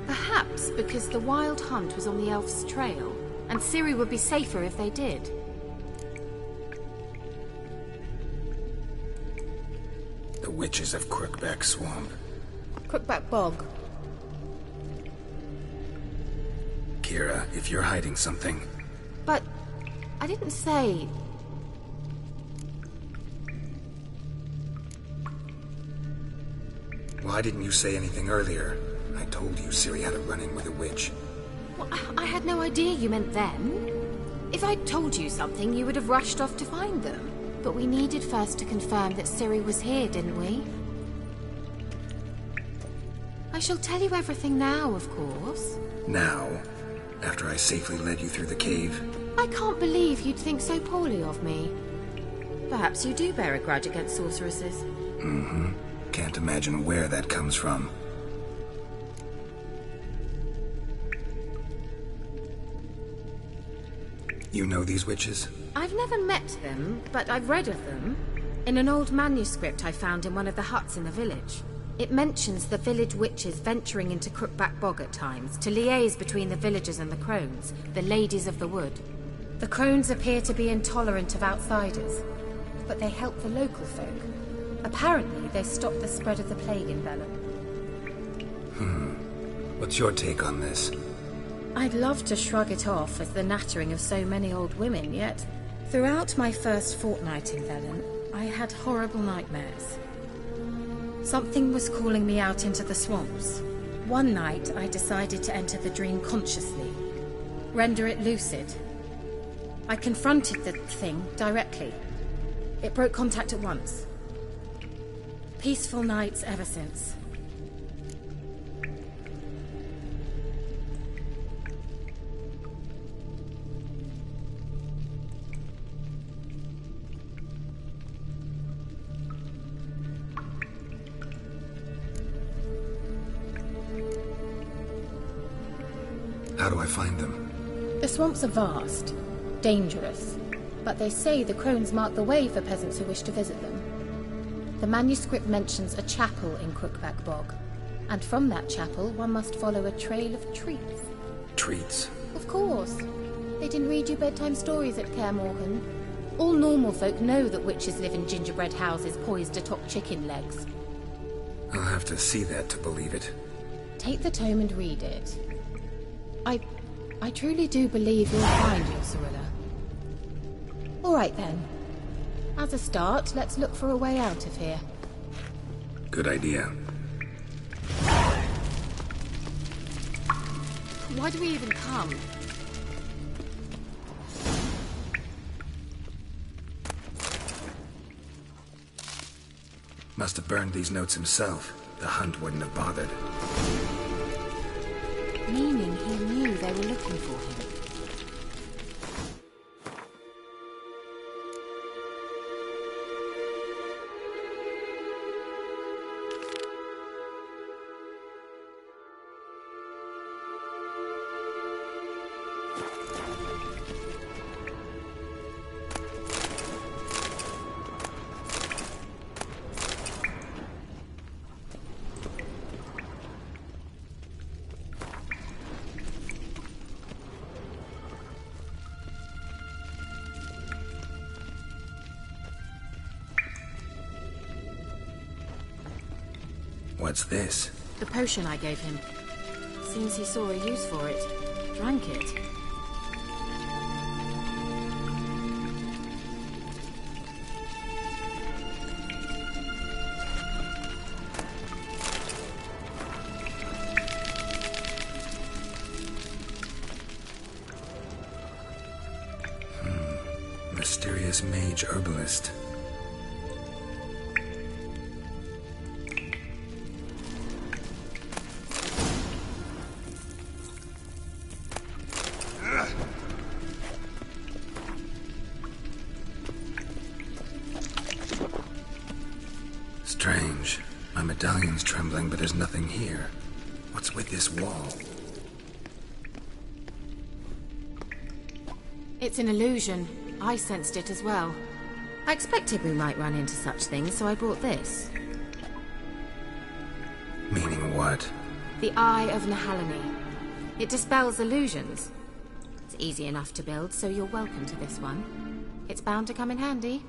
Perhaps because the Wild Hunt was on the elf's trail, and Ciri would be safer if they did. The witches of Crookback Swamp. Crookback Bog. Keira, if you're hiding something... But I didn't say... Why didn't you say anything earlier? I told you Ciri had a run-in with a witch. Well, I had no idea you meant them. If I'd told you something, you would have rushed off to find them. But we needed first to confirm that Ciri was here, didn't we? I shall tell you everything now, of course. Now? After I safely led you through the cave? I can't believe you'd think so poorly of me. Perhaps you do bear a grudge against sorceresses. Mm-hmm. Can't imagine where that comes from. You know these witches? I've never met them, but I've read of them. In an old manuscript I found in one of the huts in the village. It mentions the village witches venturing into Crookback Bog at times to liaise between the villagers and the crones, the ladies of the wood. The crones appear to be intolerant of outsiders, but they help the local folk. Apparently, they stopped the spread of the plague in Velen. What's your take on this? I'd love to shrug it off as the nattering of so many old women, yet throughout my first fortnight in Velen, I had horrible nightmares. Something was calling me out into the swamps. One night, I decided to enter the dream consciously, render it lucid. I confronted the thing directly. It broke contact at once. Peaceful nights ever since. How do I find them? The swamps are vast, dangerous, but they say the crones mark the way for peasants who wish to visit them. The manuscript mentions a chapel in Crookback Bog, and from that chapel one must follow a trail of treats. Treats? Of course. They didn't read you bedtime stories at Kaer Morhen. All normal folk know that witches live in gingerbread houses poised atop chicken legs. I'll have to see that to believe it. Take the tome and read it. I truly do believe you'll find your Cirilla. All right then. As a start, let's look for a way out of here. Good idea. Why do we even come? Must have burned these notes himself. The hunt wouldn't have bothered. Meaning he knew they were looking for him. What's this? The potion I gave him. Seems he saw a use for it. Drank it. Mysterious mage herbalist. Strange. My medallion's trembling, but there's nothing here. What's with this wall? It's an illusion. I sensed it as well. I expected we might run into such things, so I brought this. Meaning what? The Eye of Nahalani. It dispels illusions. It's easy enough to build, so you're welcome to this one. It's bound to come in handy.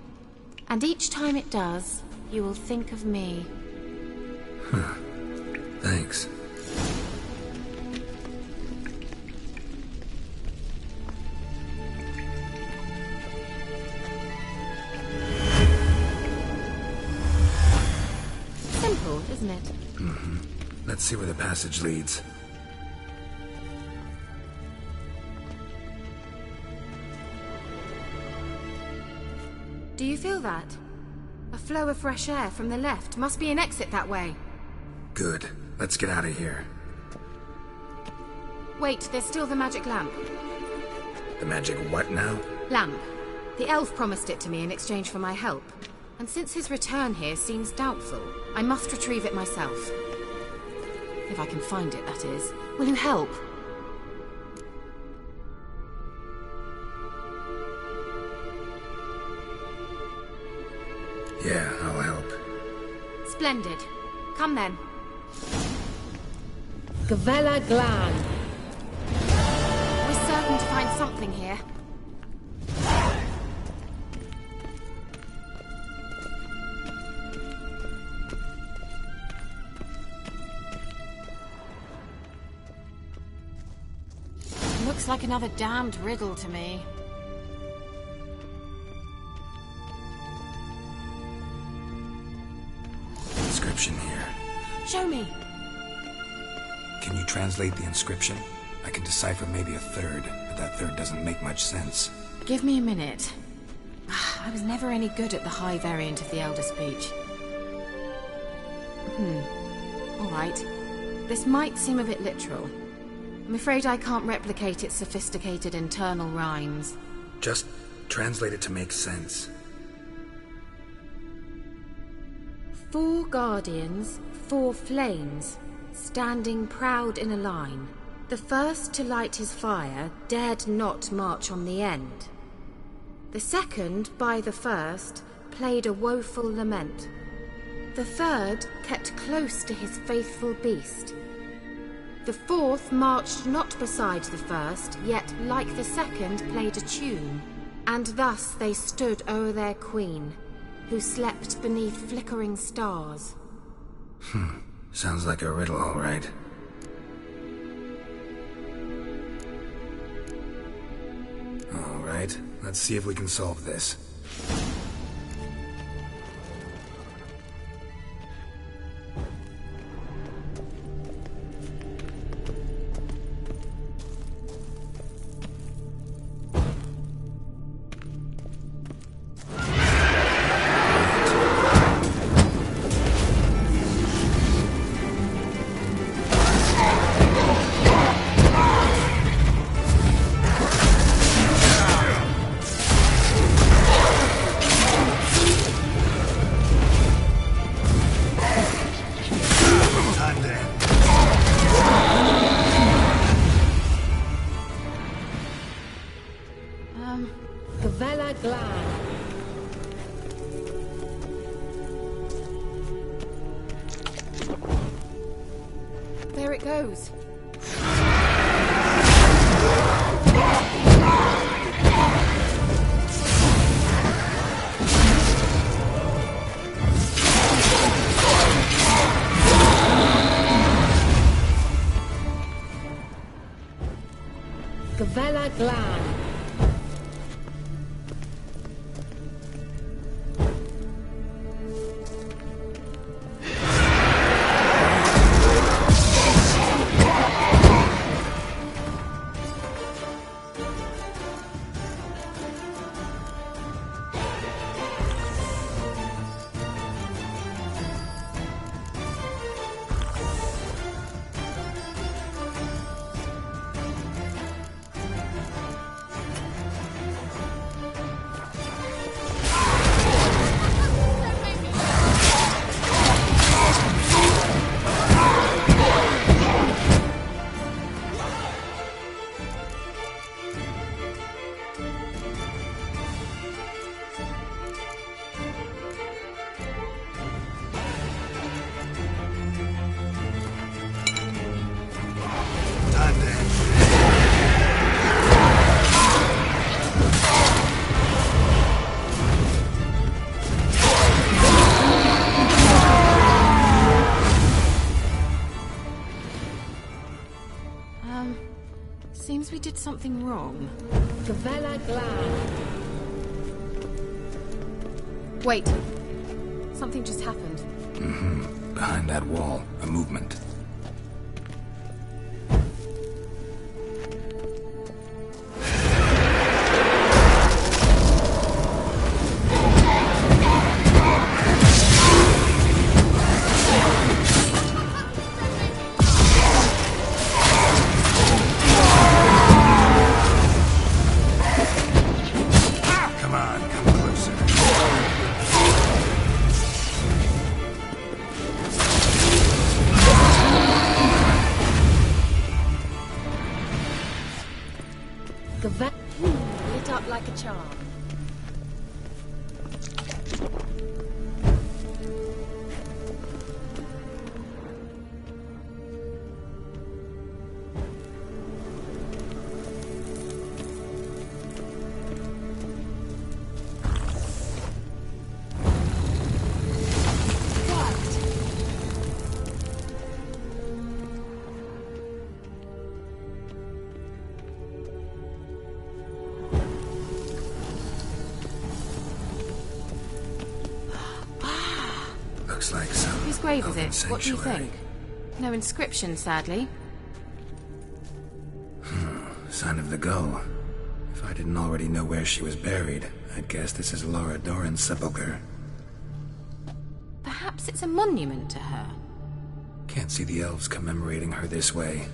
And each time it does, you will think of me. Huh. Thanks. Simple, isn't it? Mm-hmm. Let's see where the passage leads. Do you feel that? A flow of fresh air from the left. Must be an exit that way. Good. Let's get out of here. Wait, there's still the magic lamp. The magic what now? Lamp. The elf promised it to me in exchange for my help. And since his return here seems doubtful, I must retrieve it myself. If I can find it, that is. Will you help? Yeah, I'll help. Splendid. Come then. Gavella Glan. We're certain to find something here. Looks like another damned riddle to me. Inscription here. Show me. Can you translate the inscription? I can decipher maybe a third, but that third doesn't make much sense. Give me a minute. I was never any good at the high variant of the Elder Speech. All right. This might seem a bit literal. I'm afraid I can't replicate its sophisticated internal rhymes. Just translate it to make sense. 4 guardians, 4 flames, standing proud in a line. The first to light his fire dared not march on the end. The second, by the first, played a woeful lament. The third kept close to his faithful beast. The fourth marched not beside the first, yet, like the second, played a tune. And thus they stood o'er their queen, who slept beneath flickering stars. Sounds like a riddle, all right. All right, let's see if we can solve this. Gavella Glan. There it goes. Vela Glan. Seems we did something wrong. Vela Glan. Wait. Something just happened. Mm-hmm. Behind that wall, a movement. Lit up like a charm. Looks like some Whose grave is elven it? What do you sanctuary. think? No inscription, sadly. Sign of the gull. If I didn't already know where she was buried, I'd guess this is Laura Doran's sepulcher. Perhaps it's a monument to her. Can't see the elves commemorating her this way.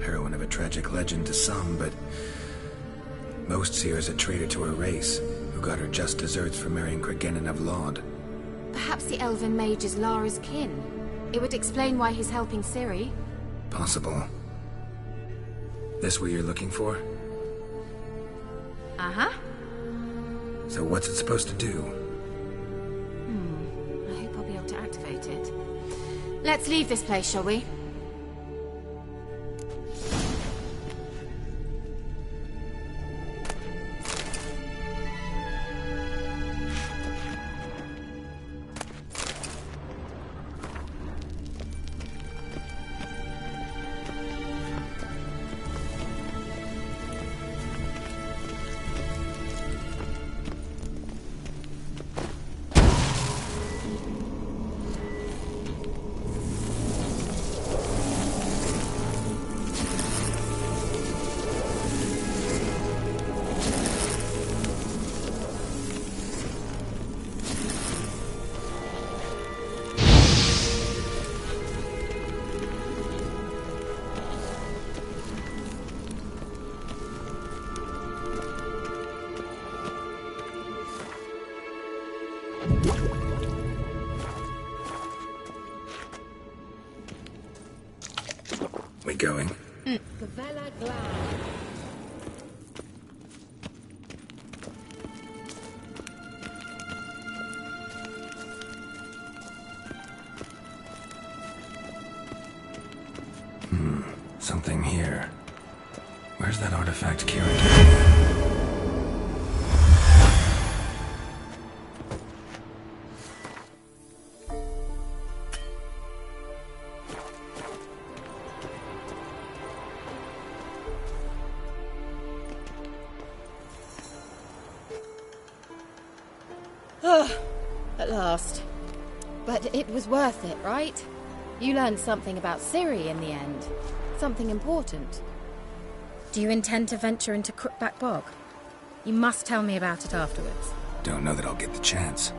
Heroine of a tragic legend to some, but most see her as a traitor to her race, who got her just deserts for marrying Cregennan of Laud. Perhaps the elven mage is Lara's kin. It would explain why he's helping Ciri. Possible. This what you're looking for? Uh-huh. So what's it supposed to do? I hope I'll be able to activate it. Let's leave this place, shall we? We going? Vela Glan. Something here. Where's that artifact Keira took? At last. But it was worth it, right? You learned something about Ciri in the end. Something important. Do you intend to venture into Crookback Bog? You must tell me about it afterwards. Don't know that I'll get the chance.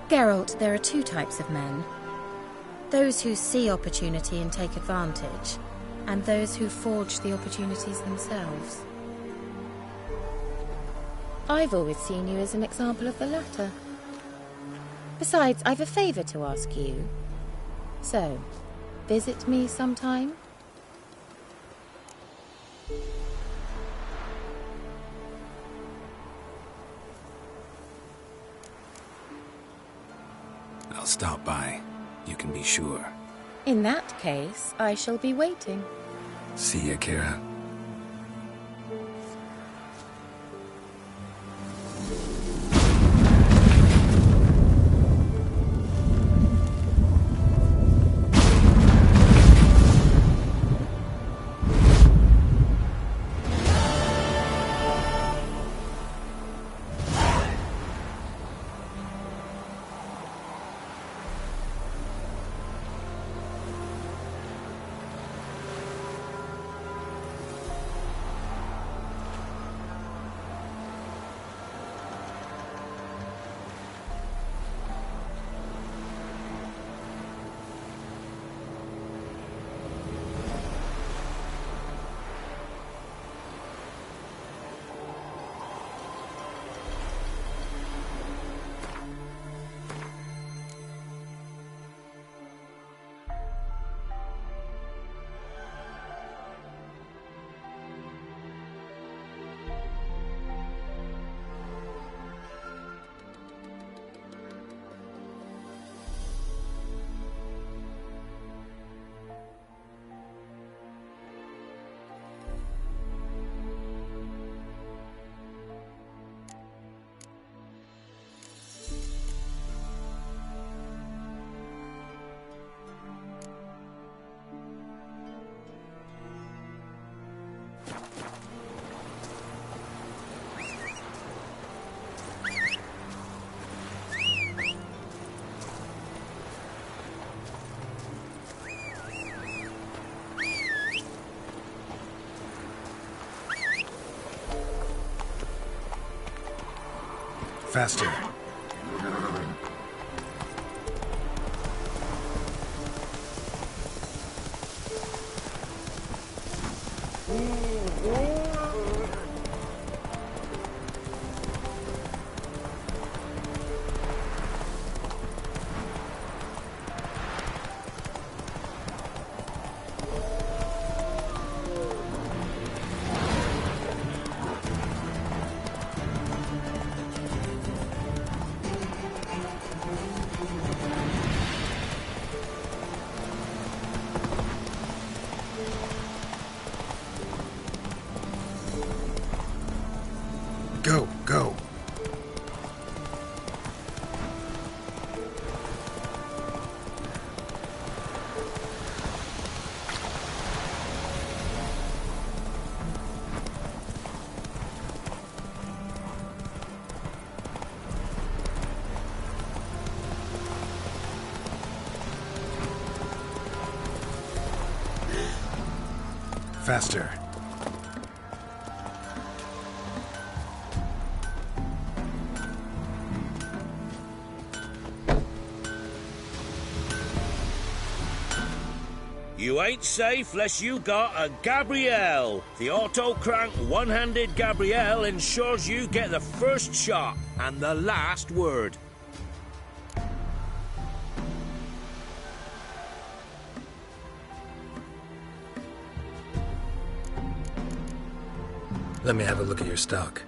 Geralt, there are two types of men. Those who see opportunity and take advantage, and those who forge the opportunities themselves. I've always seen you as an example of the latter. Besides, I've a favour to ask you. So, visit me sometime? I'll stop by. You can be sure. In that case, I shall be waiting. See ya, Keira. Faster. Go, go. Faster. You ain't safe less you got a Gabrielle. The auto-crank one-handed Gabrielle ensures you get the first shot and the last word. Let me have a look at your stock.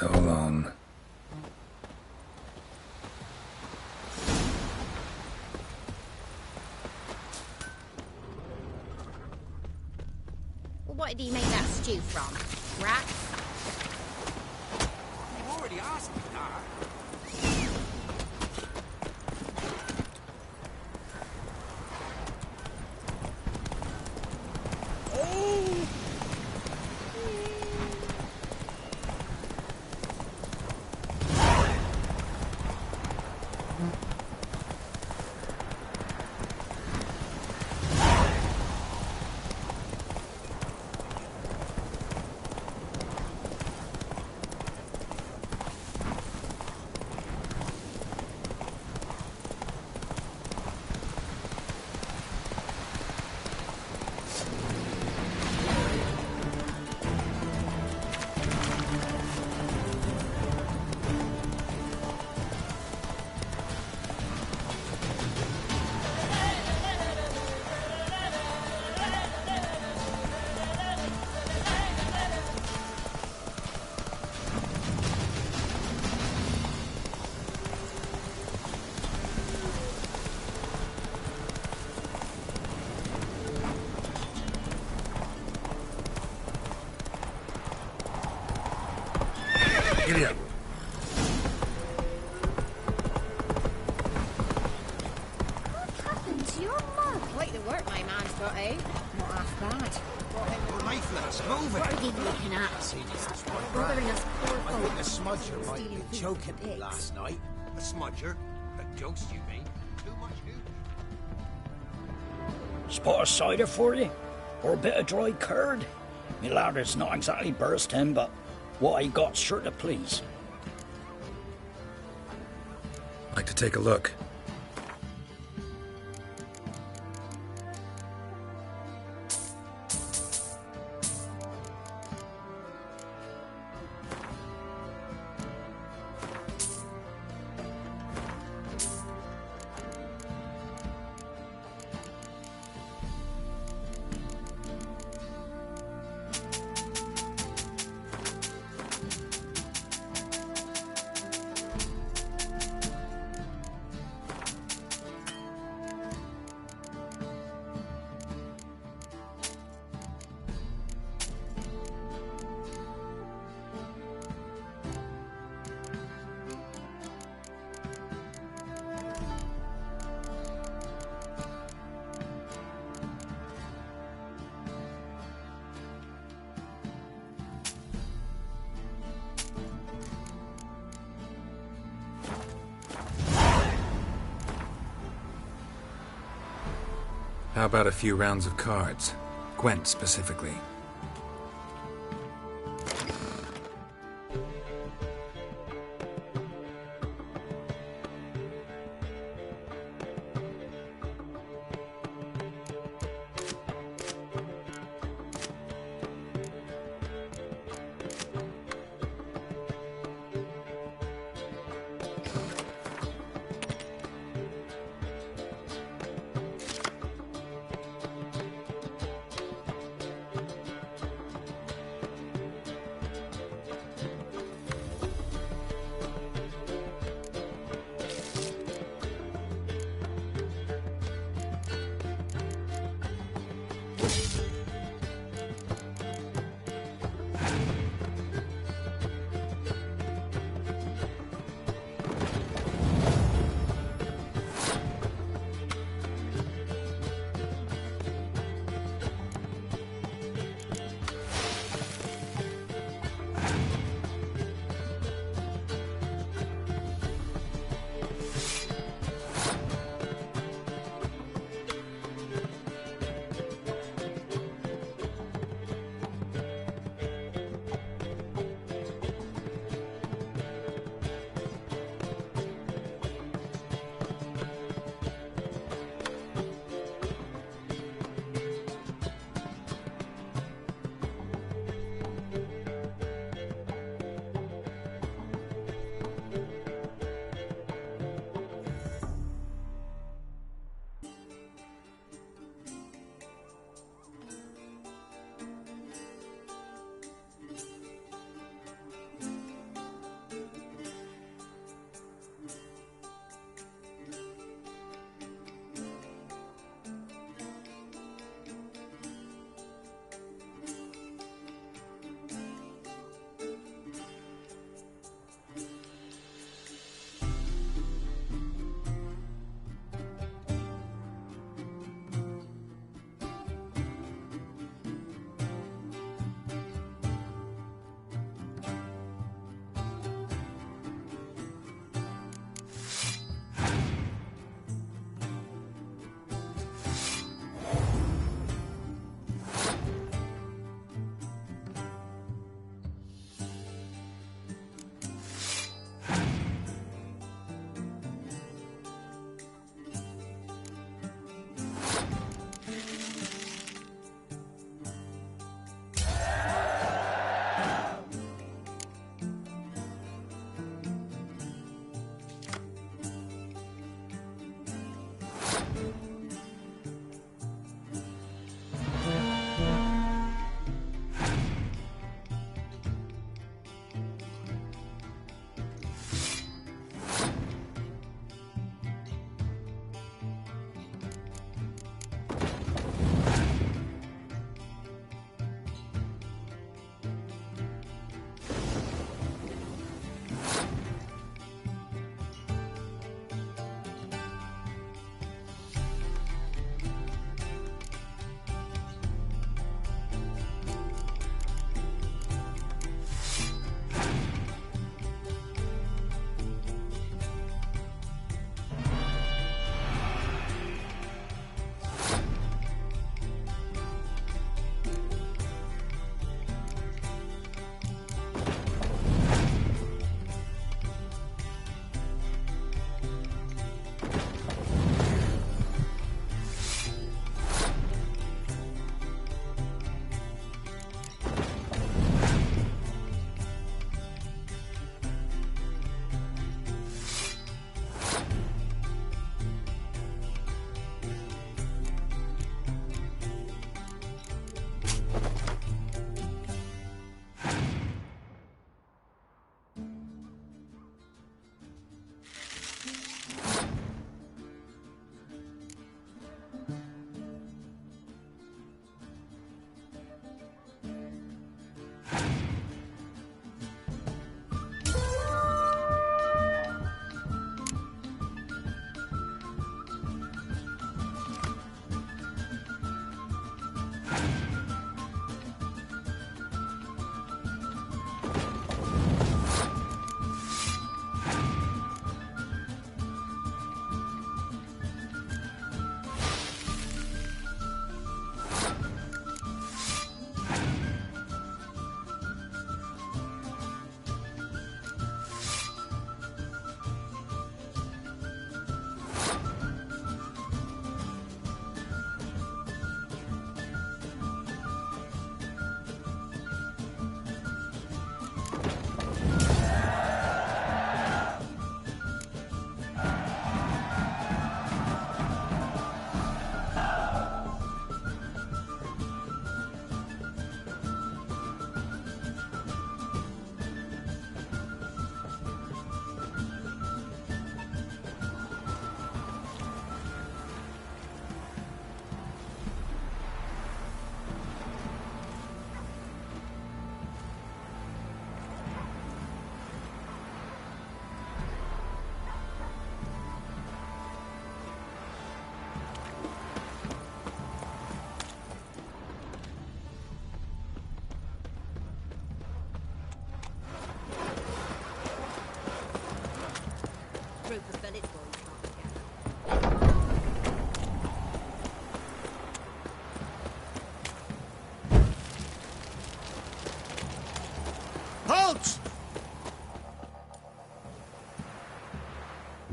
So alone. Well, what did he make that stew from? Rats? You've already asked me that. Giddy up. What happened to your mug? Quite the work my man's got, eh? Not half bad. Lifeless, move What it! are you looking at? See, this is my Bothering us poor I folk. think the smudger might Stealing be food choking from me pigs. last night. A smudger? A ghost, you mean? Too much hooch. Spot of cider for you? Or a bit of dry curd? Me ladder's not exactly bursting, but what I got's sure to please. Like to take a look. How about a few rounds of cards? Gwent specifically.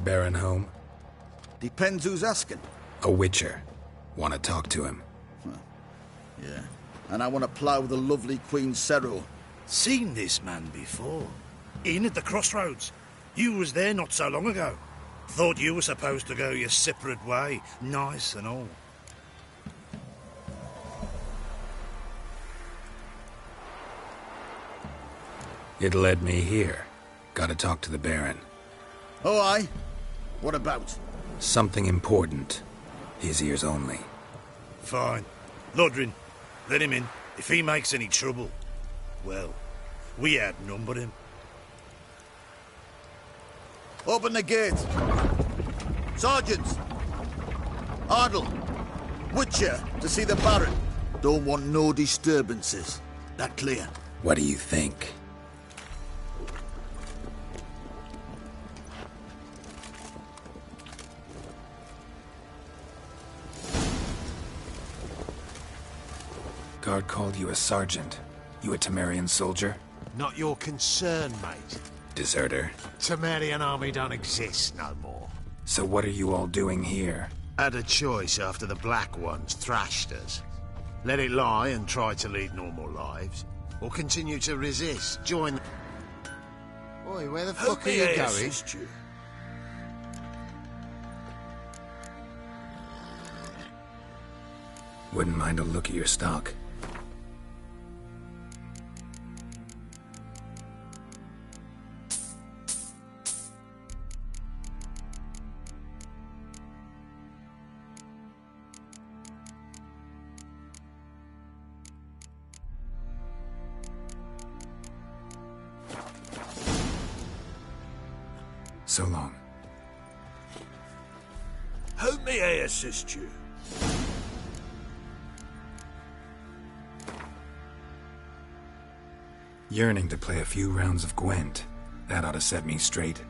Baron home? Depends who's asking. A witcher. Want to talk to him? Yeah. And I want to plough the lovely Queen Cero. Seen this man before. In at the crossroads. You was there not so long ago. Thought you were supposed to go your separate way, nice and all. It led me here. Gotta talk to the Baron. Oh, aye? What about? Something important. His ears only. Fine. Lodrin, let him in. If he makes any trouble, well, we outnumber him. Open the gate. Sergeants! Ardle! Witcher, to see the Baron. Don't want no disturbances. That clear? What do you think? Guard called you a sergeant. You a Temerian soldier? Not your concern, mate. Deserter. Temerian army don't exist no more. So what are you all doing here? Had a choice after the Black Ones thrashed us. Let it lie and try to lead normal lives, or continue to resist, join... Oi, where the fuck are you going? Wouldn't mind a look at your stock. So long. How may I assist you? Yearning to play a few rounds of Gwent. That ought to set me straight.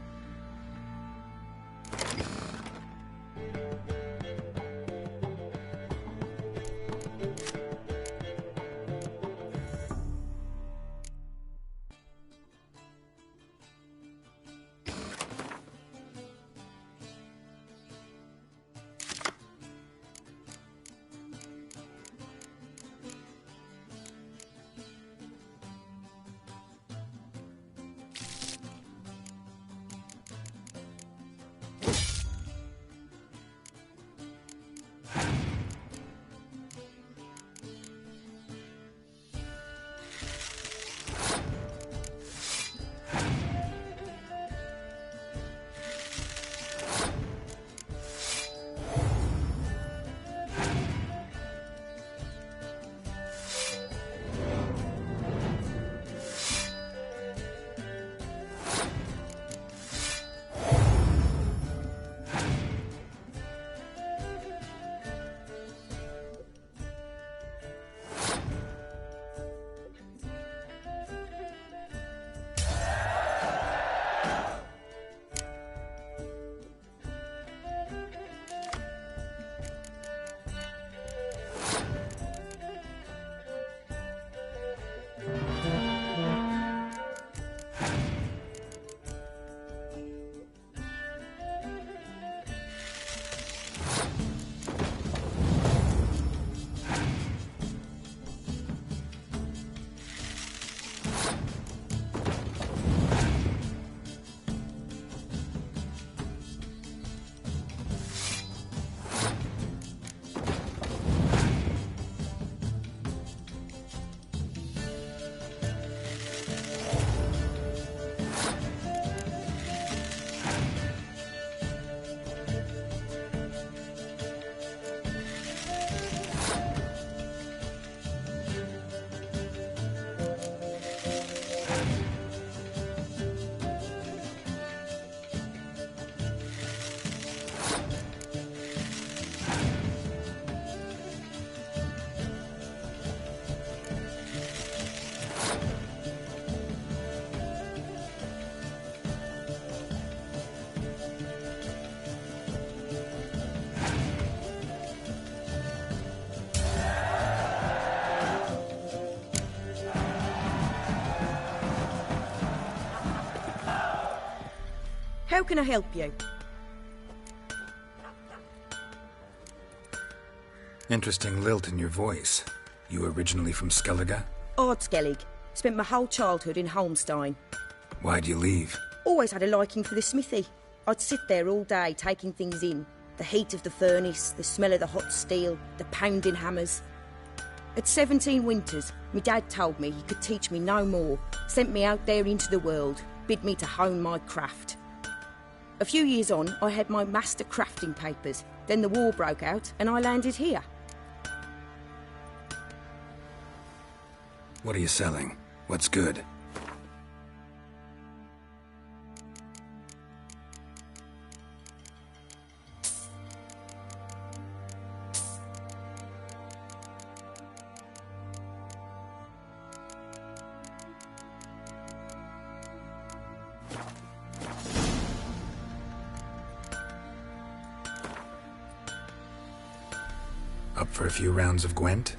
How can I help you? Interesting lilt in your voice. You originally from Skellige? Ardskellig. Spent my whole childhood in Holmstein. Why'd you leave? Always had a liking for the smithy. I'd sit there all day taking things in. The heat of the furnace, the smell of the hot steel, the pounding hammers. At 17 winters, my dad told me he could teach me no more, sent me out there into the world, bid me to hone my craft. A few years on, I had my master crafting papers. Then the war broke out and I landed here. What are you selling? What's good? Up for a few rounds of Gwent?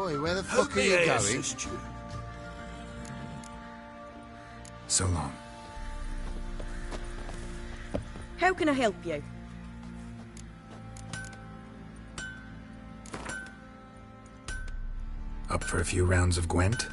Oi, where the fuck are you going? So long. How can I help you? Up for a few rounds of Gwent?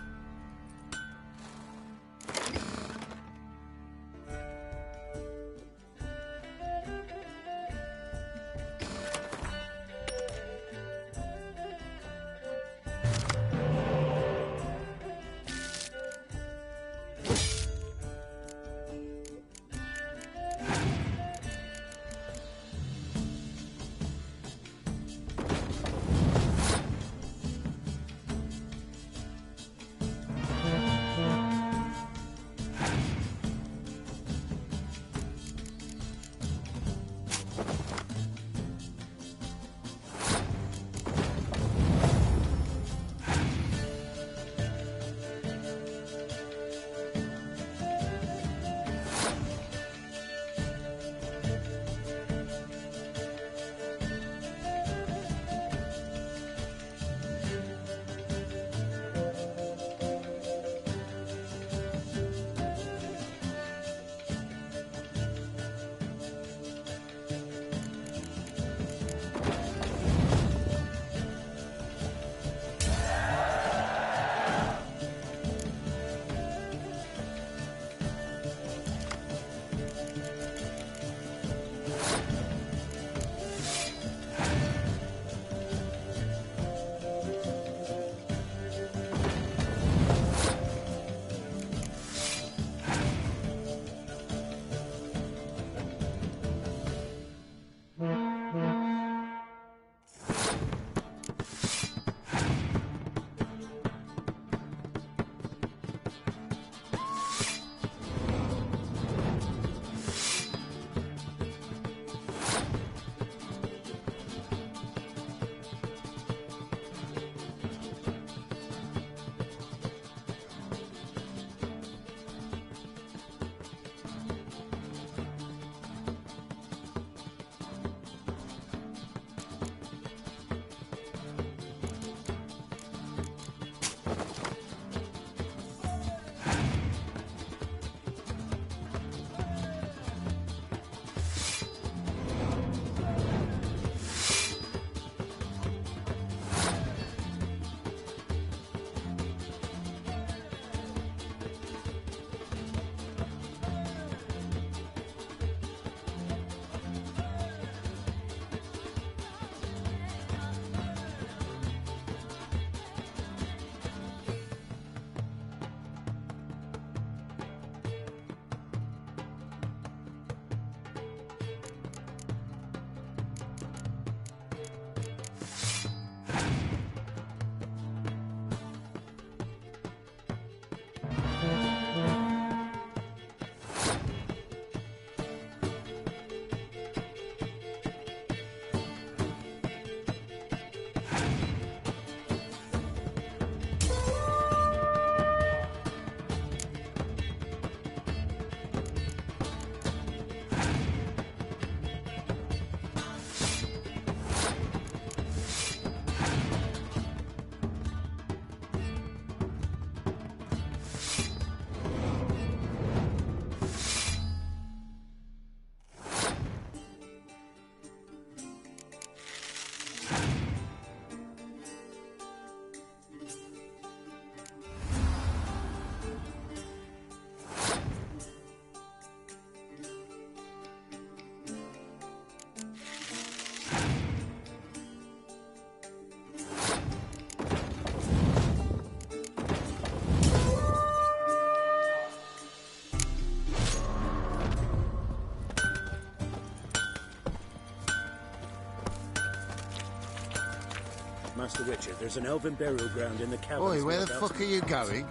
Master Witcher, there's an elven burial ground in the caverns. Oi, where the fuck are you going?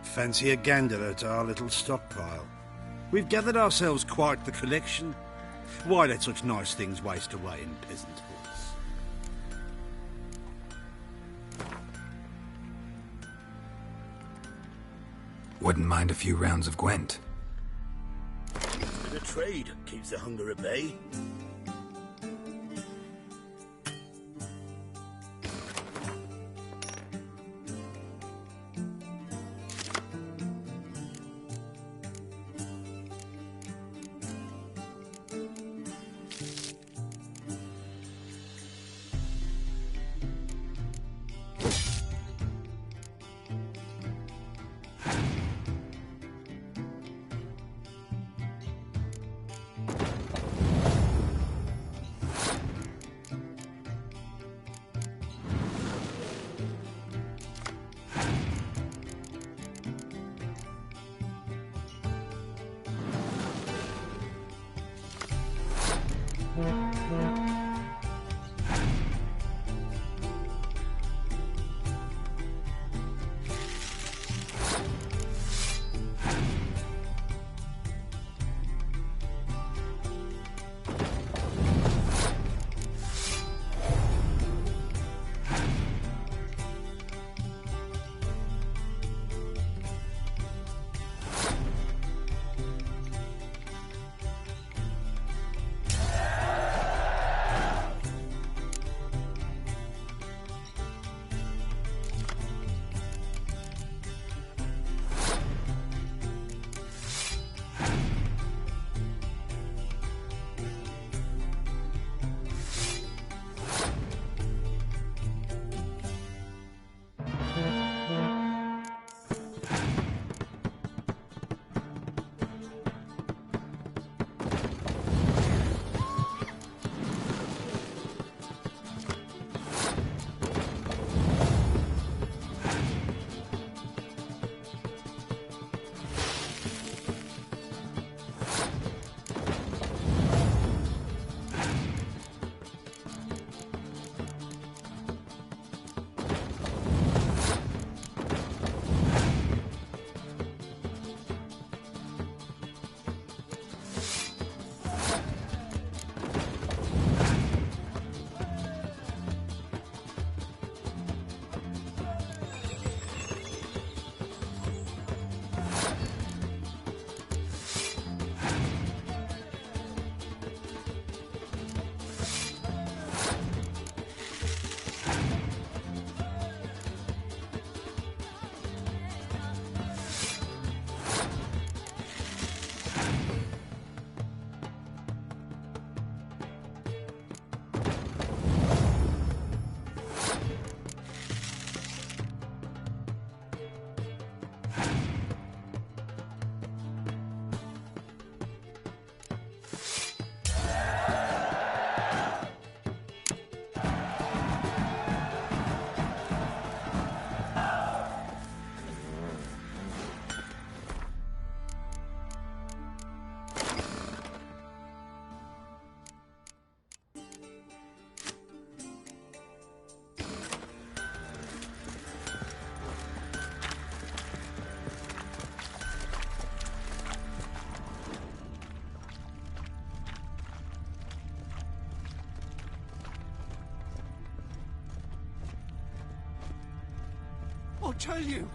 Fancy a gander at our little stockpile. We've gathered ourselves quite the collection. Why let such nice things waste away in peasant hoods? Wouldn't mind a few rounds of Gwent. Bit of trade keeps the hunger at bay. tell you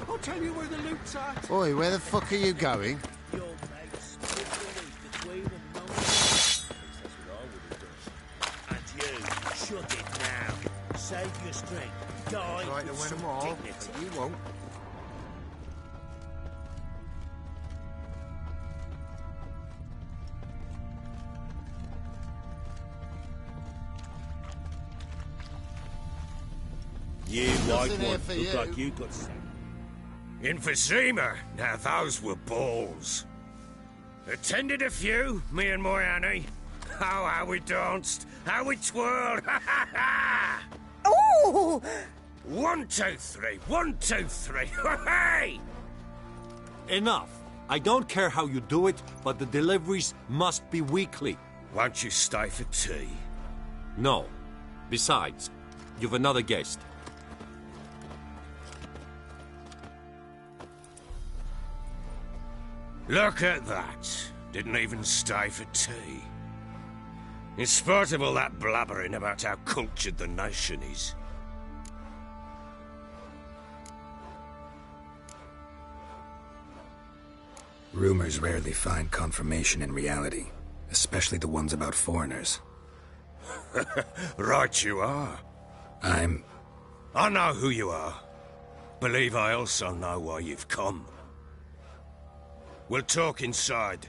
where the loot's at. Oi, where the fuck are you going? Your mates split the loot between them, no one else. That's what I would have done. And you, shut it now. Save your strength. Die Try to with win some them all, dignity. but you won't. You Nothing like here one. for Look you. like you got some. Emphysema. Now those were balls. Attended a few, me and my Annie. Oh, how we danced, how we twirled. Ha ha ha! Oh! 1, 2, 3. 1, 2, 3. Hey! Enough. I don't care how you do it, but the deliveries must be weekly. Won't you stay for tea? No. Besides, you've another guest. Look at that. Didn't even stay for tea. In spite of all that blabbering about how cultured the nation is. Rumors rarely find confirmation in reality, especially the ones about foreigners. Right you are. I know who you are. Believe I also know why you've come. We'll talk inside.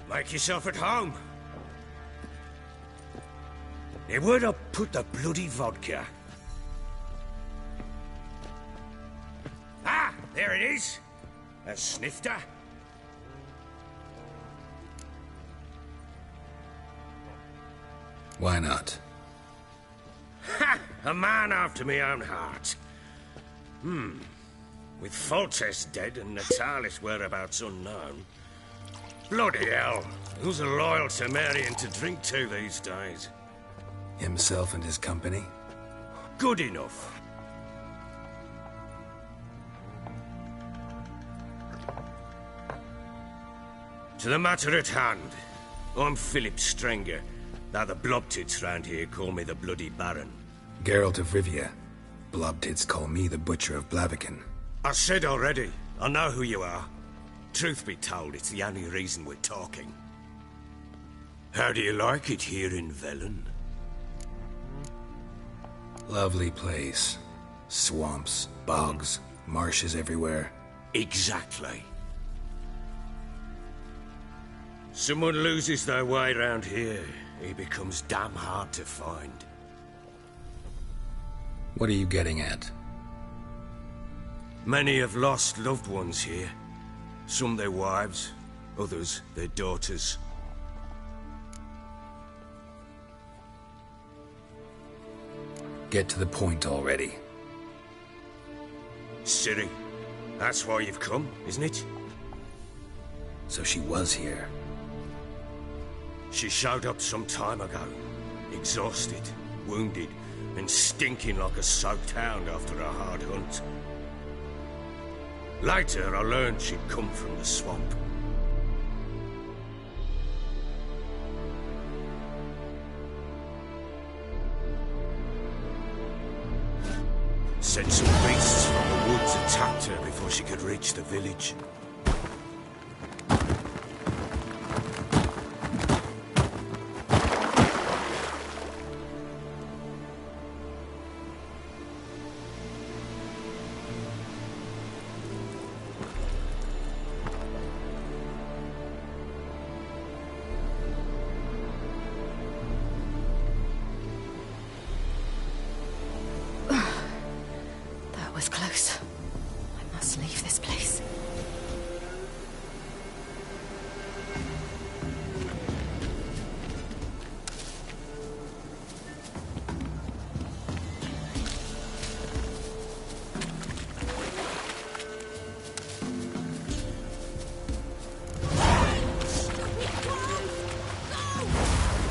Make yourself at home. Now, where'd I put the bloody vodka? Ah, there it is. A snifter. Why not? Ha! A man after me own heart. With Foltest dead and Natalis' whereabouts unknown. Bloody hell. Who's loyal to Marion to drink to these days? Himself and his company? Good enough. To the matter at hand. I'm Philip Strenger. Now the Blobtits round here call me the Bloody Baron. Geralt of Rivia. Blobtits call me the Butcher of Blaviken. I said already, I know who you are. Truth be told, it's the only reason we're talking. How do you like it here in Velen? Lovely place. Swamps, bogs, marshes everywhere. Exactly. Someone loses their way round here, he becomes damn hard to find. What are you getting at? Many have lost loved ones here. Some their wives, others their daughters. Get to the point already. Ciri, that's why you've come, isn't it? So she was here. She showed up some time ago. Exhausted, wounded, and stinking like a soaked hound after a hard hunt. Later, I learned she'd come from the swamp. Said some beasts from the woods attacked her before she could reach the village. Was close. I must leave this place.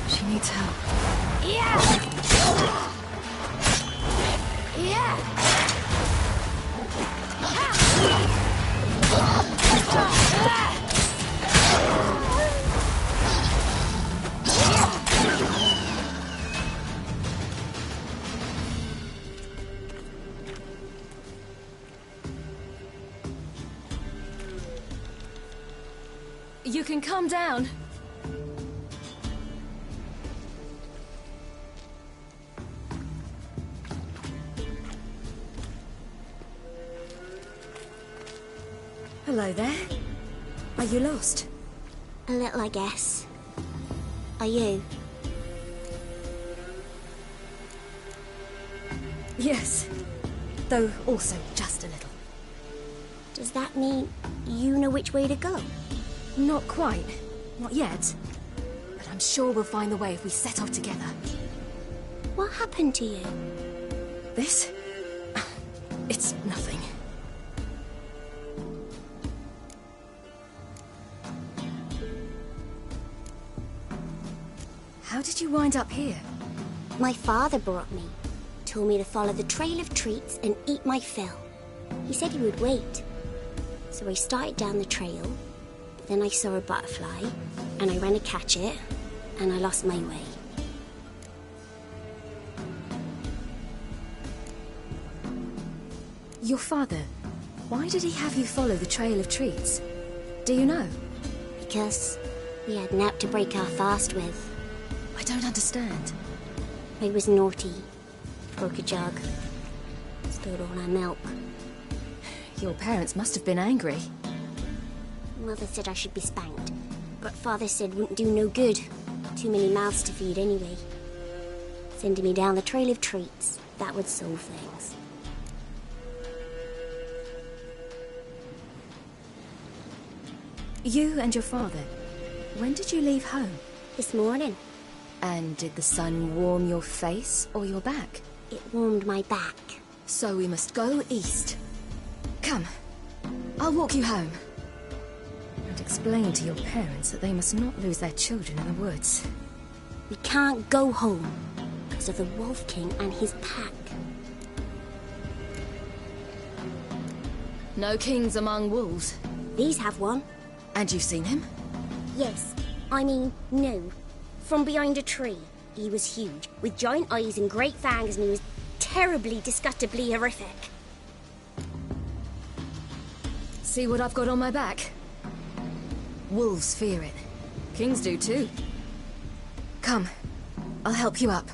She needs help. Yeah! Yeah! You can calm down. Hello there. Are you lost? A little, I guess. Are you? Yes. Though also just a little. Does that mean you know which way to go? Not quite. Not yet. But I'm sure we'll find the way if we set off together. What happened to you? This? It's nothing. How did you wind up here? My father brought me. Told me to follow the trail of treats and eat my fill. He said he would wait. So I started down the trail, but then I saw a butterfly, and I ran to catch it, and I lost my way. Your father, why did he have you follow the trail of treats? Do you know? Because we had naught to break our fast with. I don't understand. I was naughty. Broke a jug. Spilled all our milk. Your parents must have been angry. Mother said I should be spanked, but Father said wouldn't do no good. Too many mouths to feed anyway. Sending me down the trail of treats, that would solve things. You and your father, when did you leave home? This morning. And did the sun warm your face or your back? It warmed my back. So we must go east. Come, I'll walk you home. And explain to your parents that they must not lose their children in the woods. We can't go home because of the Wolf King and his pack. No kings among wolves. These have one. And you've seen him? Yes. I mean, no. From behind a tree. He was huge, with giant eyes and great fangs, and he was terribly, disgustingly horrific. See what I've got on my back? Wolves fear it. Kings do too. Come, I'll help you up.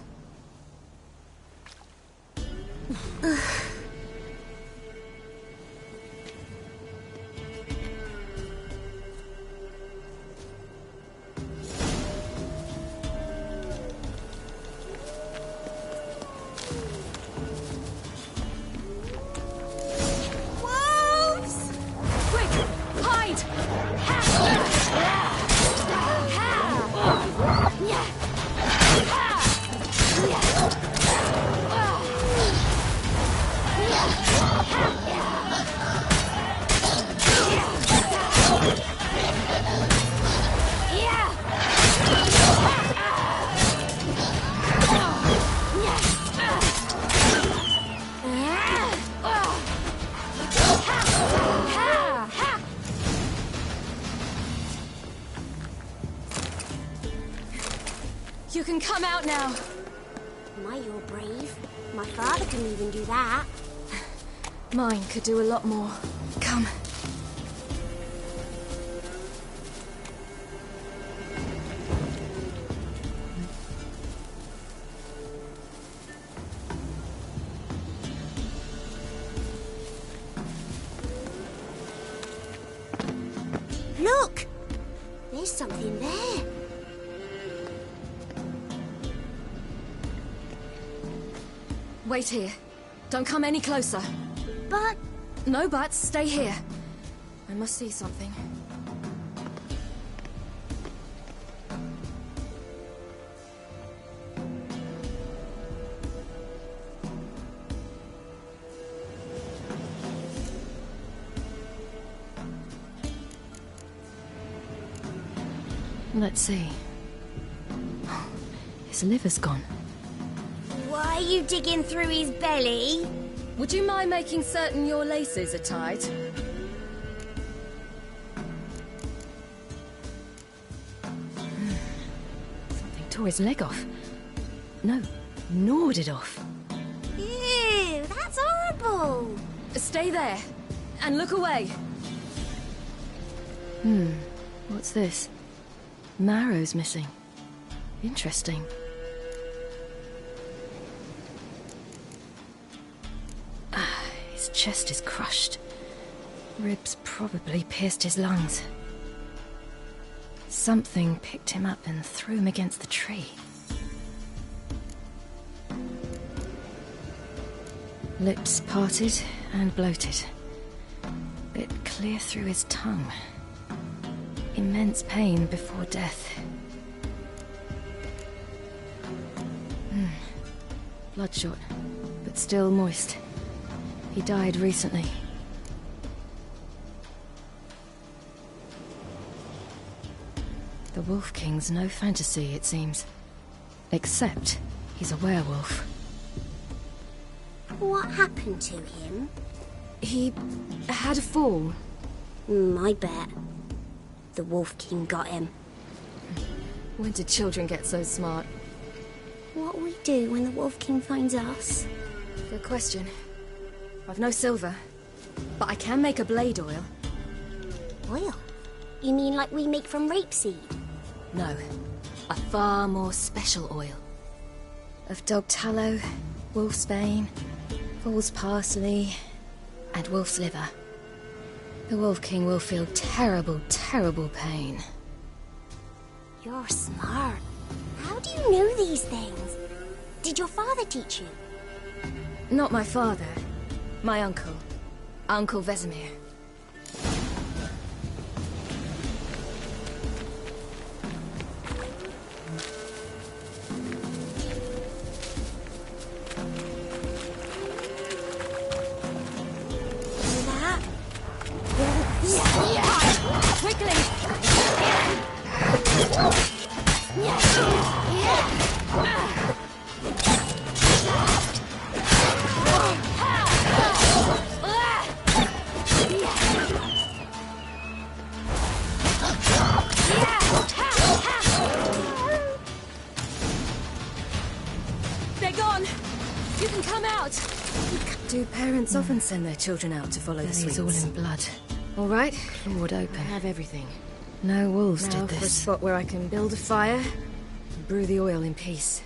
You can come out now. My, you're brave. My father couldn't even do that. Mine could do a lot more. Come. Look! There's something there. Wait here. Don't come any closer. But... No buts. Stay here. I must see something. Let's see. His liver's gone. Why are you digging through his belly? Would you mind making certain your laces are tied? Something tore his leg off. No, gnawed it off. Ew, that's horrible. Stay there, and look away. What's this? Marrow's missing. Interesting. His chest is crushed. Ribs probably pierced his lungs. Something picked him up and threw him against the tree. Lips parted and bloated. Bit clear through his tongue. Immense pain before death. Bloodshot, but still moist. He died recently. The Wolf King's no fantasy, it seems. Except he's a werewolf. What happened to him? He had a fall. I bet. The Wolf King got him. When did children get so smart? What'll we do when the Wolf King finds us? Good question. I've no silver, but I can make a blade oil. Oil? You mean like we make from rapeseed? No, a far more special oil. Of dog tallow, wolf's bane, fool's parsley, and wolf's liver. The Wolf King will feel terrible, terrible pain. You're smart. How do you know these things? Did your father teach you? Not my father. My uncle. Uncle Vesemir. Often send their children out to follow the sweets. All in blood. All right, clawed open. I have everything. No wolves did this. For a spot where I can build a fire and brew the oil in peace.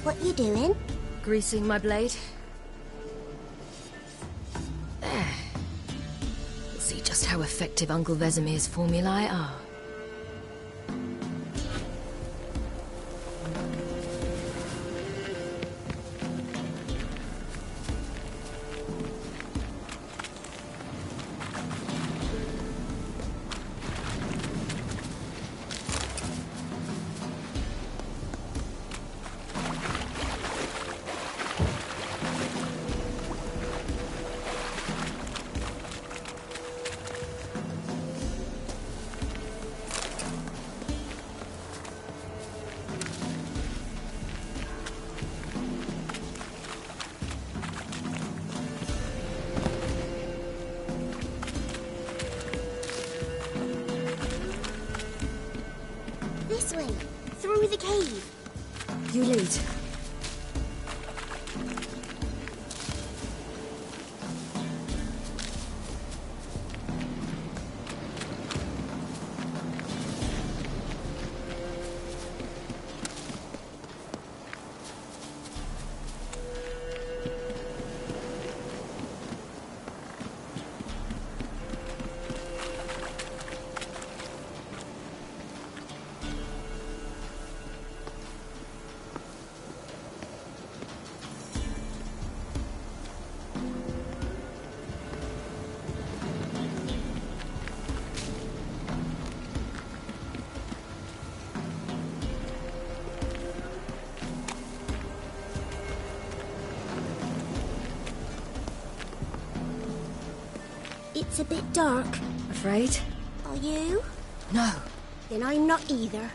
What you doing? Greasing my blade. Just how effective Uncle Vesemir's formulae are. Through the cave. You lead. It's a bit dark. Afraid? Are you? No. Then I'm not either.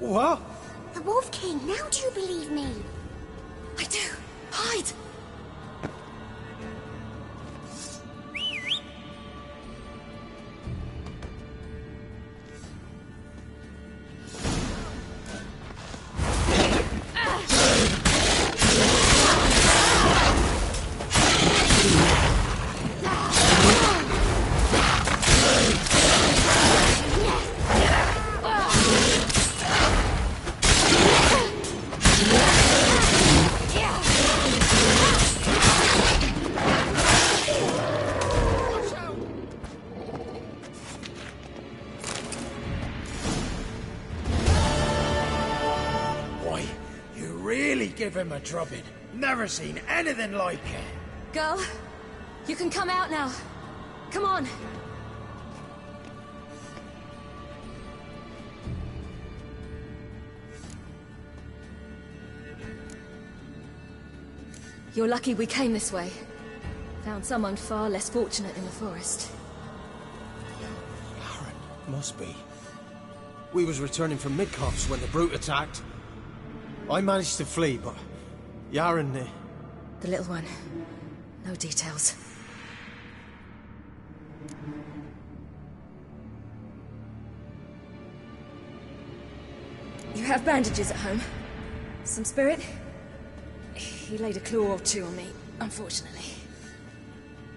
What? The Wolf King, now do you believe me? I do. Hide! Give him a drubbing. Never seen anything like it. Girl, you can come out now. Come on. You're lucky we came this way. Found someone far less fortunate in the forest. Must be. We was returning from Midcopse when the brute attacked. I managed to flee, but Yaren... The little one. No details. You have bandages at home? Some spirit? He laid a claw or two on me, unfortunately.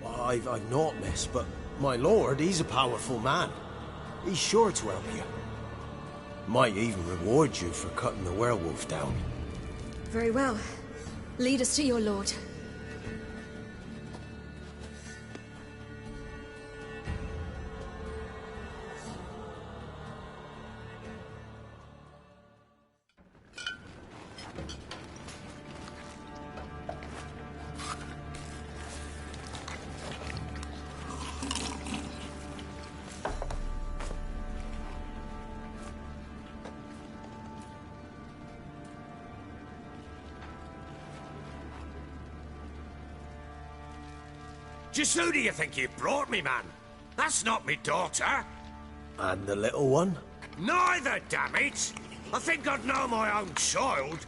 Well, I've not, miss, but my lord, he's a powerful man. He's sure to help you. Might even reward you for cutting the werewolf down. Very well. Lead us to your lord. Just who do you think you've brought me, man? That's not me daughter. And the little one? Neither, damn it! I think I'd know my own child.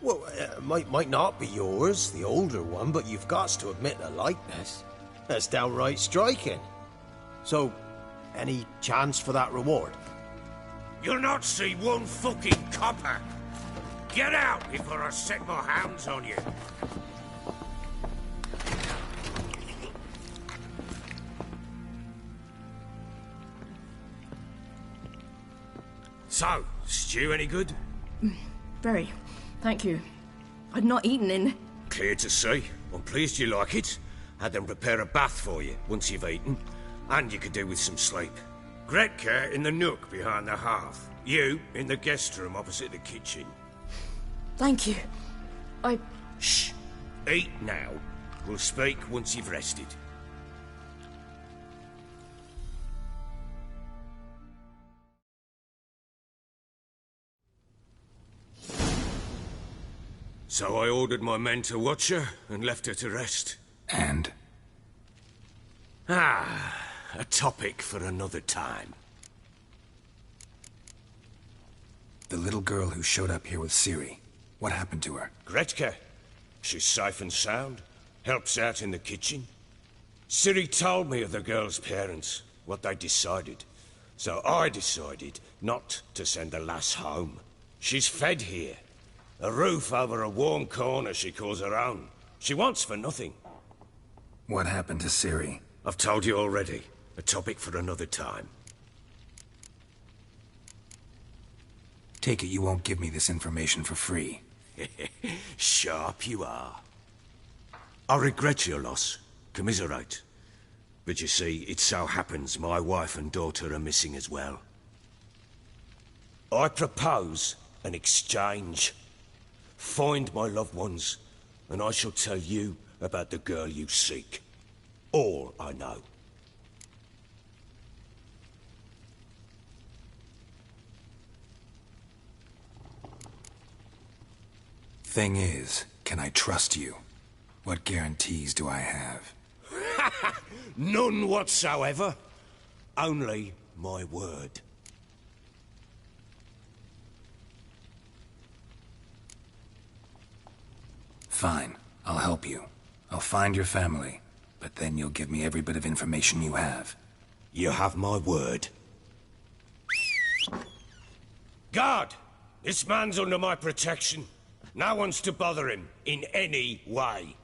Well, might not be yours, the older one, but you've got to admit the likeness. That's downright striking. So, any chance for that reward? You'll not see one fucking copper. Get out before I set my hounds on you. So, stew any good? Very. Thank you. I'd not eaten in... Clear to see. I'm pleased you like it. Had them prepare a bath for you once you've eaten. And you could do with some sleep. Gretka in the nook behind the hearth. You in the guest room opposite the kitchen. Thank you. Shh. Eat now. We'll speak once you've rested. So I ordered my men to watch her and left her to rest. And? A topic for another time. The little girl who showed up here with Ciri. What happened to her? Gretka. She's safe and sound. Helps out in the kitchen. Ciri told me of the girl's parents, what they decided. So I decided not to send the lass home. She's fed here. A roof over a warm corner she calls her own. She wants for nothing. What happened to Ciri? I've told you already. A topic for another time. Take it you won't give me this information for free. Sharp you are. I regret your loss. Commiserate. But you see, it so happens my wife and daughter are missing as well. I propose an exchange. Find my loved ones, and I shall tell you about the girl you seek. All I know. Thing is, can I trust you? What guarantees do I have? None whatsoever. Only my word. Fine. I'll help you. I'll find your family. But then you'll give me every bit of information you have. You have my word. Guard! This man's under my protection. No one's to bother him in any way.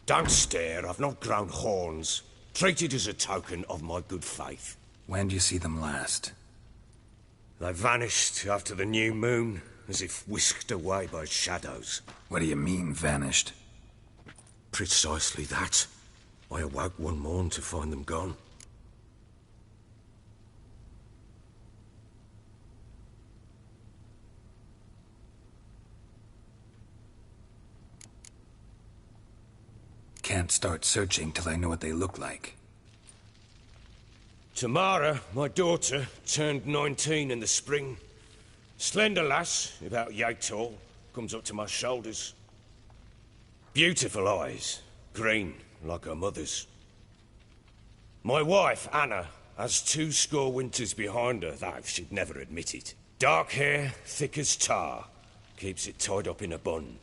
Don't stare, I've not grown horns. Treat it as a token of my good faith. When do you see them last? They vanished after the new moon, as if whisked away by shadows. What do you mean, vanished? Precisely that. I awoke one morn to find them gone. Can't start searching till I know what they look like. Tamara, my daughter, turned 19 in the spring. Slender lass, about yay tall, comes up to my shoulders. Beautiful eyes, green, like her mother's. My wife, Anna, has 20 winters behind her, though she'd never admit it. Dark hair, thick as tar, keeps it tied up in a bun.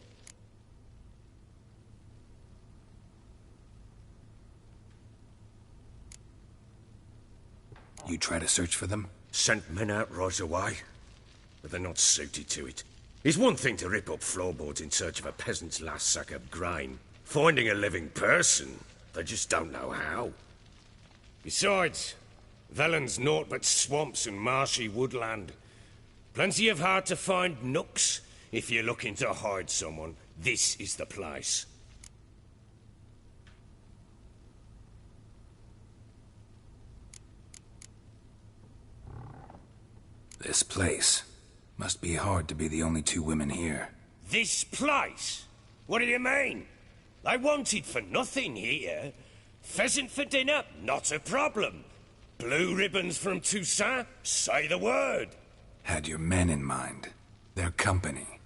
You try to search for them? Sent men out right away, but they're not suited to it. It's one thing to rip up floorboards in search of a peasant's last sack of grain. Finding a living person, they just don't know how. Besides, Velen's naught but swamps and marshy woodland. Plenty of hard-to-find nooks. If you're looking to hide someone, this is the place. This place. Must be hard to be the only 2 women here. This place? What do you mean? I wanted for nothing here. Pheasant for dinner? Not a problem. Blue ribbons from Toussaint? Say the word. Had your men in mind. Their company.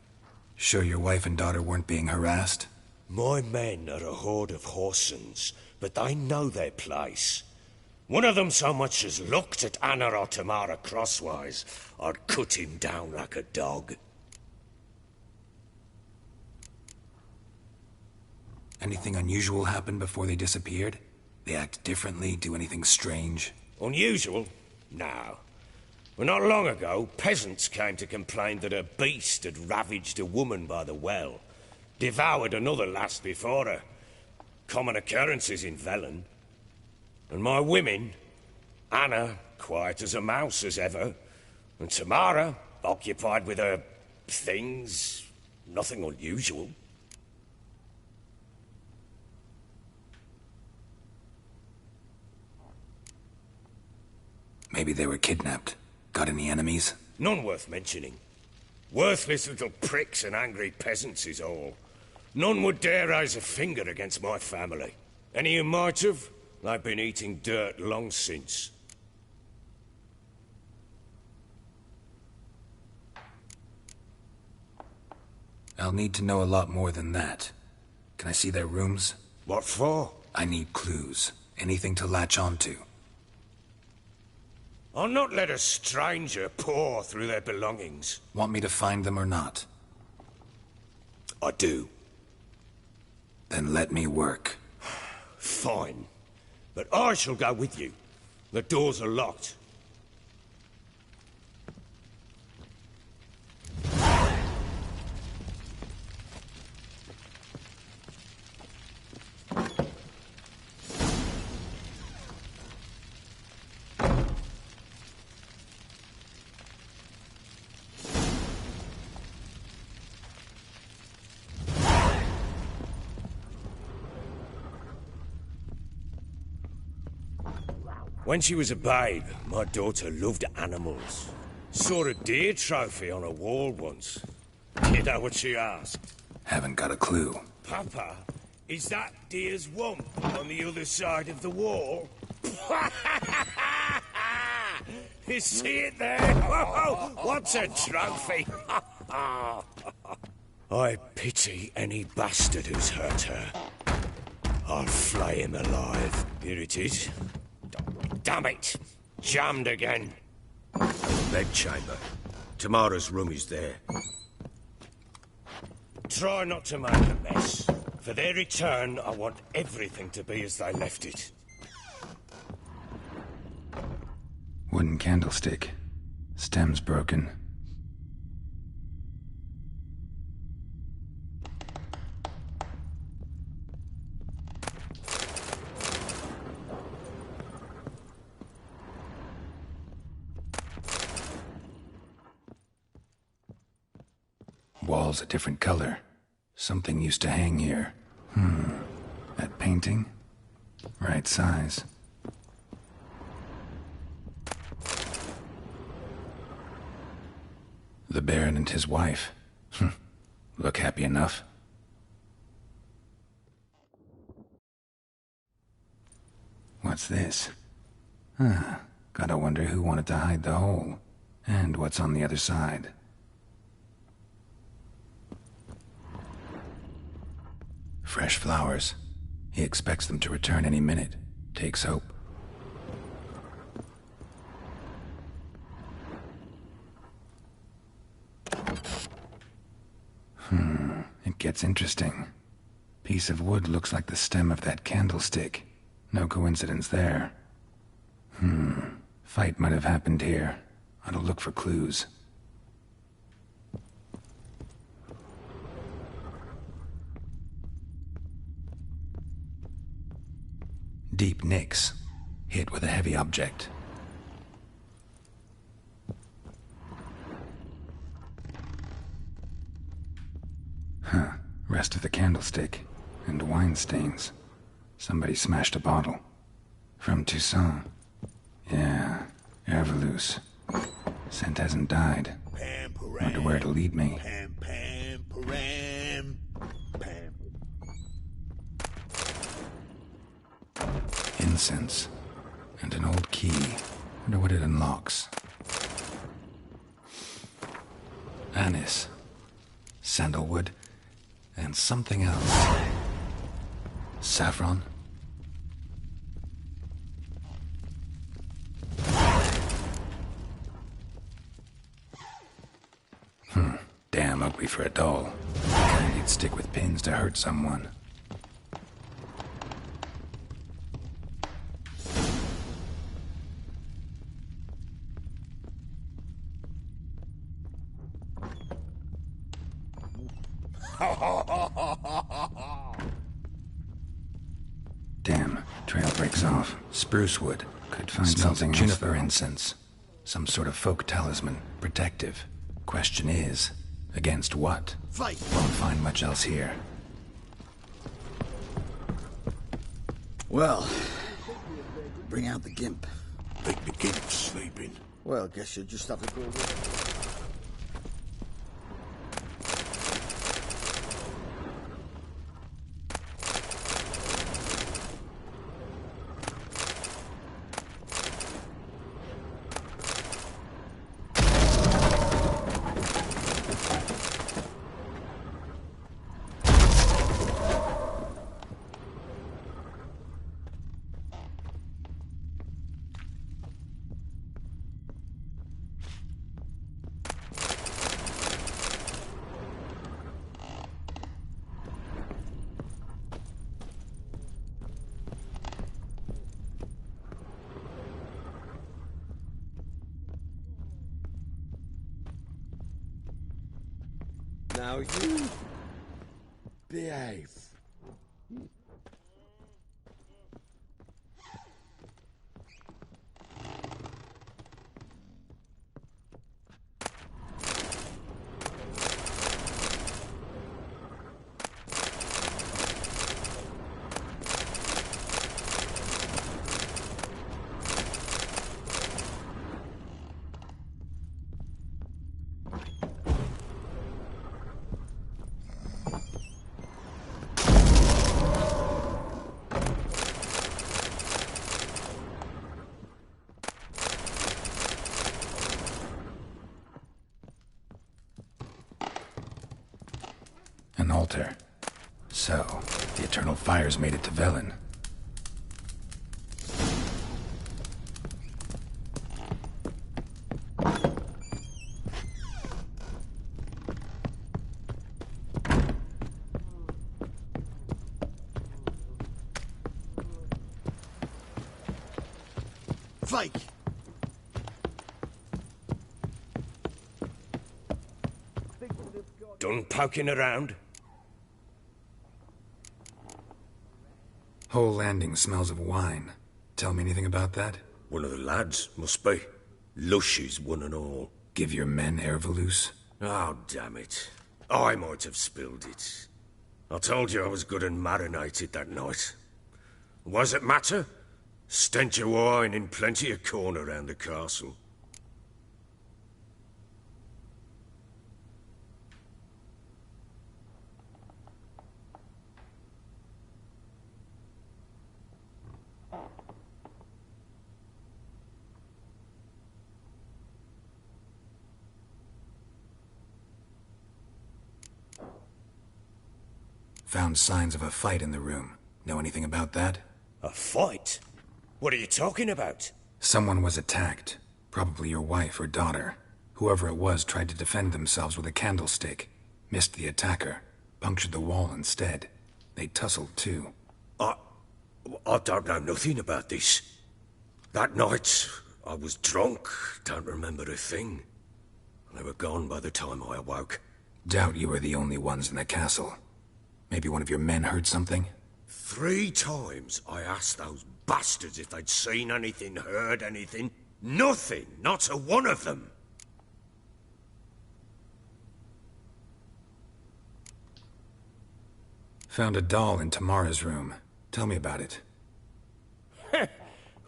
Sure your wife and daughter weren't being harassed? My men are a horde of whoresons, but they know their place. One of them so much as looked at Anna or Tamara crosswise, I'd cut him down like a dog. Anything unusual happen before they disappeared? They act differently, do anything strange? Unusual? No. Well, not long ago, peasants came to complain that a beast had ravaged a woman by the well. Devoured another lass before her. Common occurrences in Velen. And my women, Anna, quiet as a mouse as ever, and Tamara, occupied with her things, nothing unusual. Maybe they were kidnapped. Got any enemies? None worth mentioning. Worthless little pricks and angry peasants is all. None would dare raise a finger against my family. Any who might have, they've been eating dirt long since. I'll need to know a lot more than that. Can I see their rooms? What for? I need clues. Anything to latch onto. I'll not let a stranger pore through their belongings. Want me to find them or not? I do. Then let me work. Fine. But I shall go with you. The doors are locked. When she was a babe, my daughter loved animals. Saw a deer trophy on a wall once. You know what she asked? Haven't got a clue. Papa, is that deer's wump on the other side of the wall? You see it there? Oh, what's a trophy? I pity any bastard who's hurt her. I'll flay him alive. Here it is. Damn it! Jammed again. Bedchamber. Tamara's room is there. try not to make a mess. For their return, I want everything to be as they left it. Wooden candlestick. Stem's broken. Wall's a different color. Something used to hang here. That painting? Right size. The Baron and his wife. Look happy enough. What's this? Gotta wonder who wanted to hide the hole. And what's on the other side. Fresh flowers. He expects them to return any minute. Takes hope. It gets interesting. Piece of wood looks like the stem of that candlestick. No coincidence there. Fight might have happened here. Ought to look for clues. Deep nicks. Hit with a heavy object. Rest of the candlestick. And wine stains. Somebody smashed a bottle. From Toussaint. Yeah, Erveloos. Scent hasn't died. Wonder where it'll lead me. Incense. And an old key. Wonder what it unlocks. Anise. Sandalwood. And something else. Saffron? Damn ugly for a doll. Kind you'd stick with pins to hurt someone. Damn, trail breaks off. Spruce wood. Could find something else. Juniper incense. Some sort of folk talisman. Protective. Question is, against what? Fight! Won't find much else here. Well, bring out the gimp. Think the gimp's sleeping. Well, guess you'll just have to go with it. Now you behave. An altar. So, the eternal fires made it to Velen. Fake! Done poking around? Whole landing smells of wine. Tell me anything about that? One of the lads, must be. Lushes, one and all. Give your men Ervalus? Oh, damn it. I might have spilled it. I told you I was good and marinated that night. What does it matter? Stench of wine in plenty of corn around the castle. Found signs of a fight in the room. Know anything about that? A fight? What are you talking about? Someone was attacked. Probably your wife or daughter. Whoever it was tried to defend themselves with a candlestick. Missed the attacker. Punctured the wall instead. They tussled too. I don't know nothing about this. That night, I was drunk. Don't remember a thing. They were gone by the time I awoke. Doubt you were the only ones in the castle. Maybe one of your men heard something? 3 times I asked those bastards if they'd seen anything, heard anything. Nothing! Not a one of them! Found a doll in Tamara's room. Tell me about it.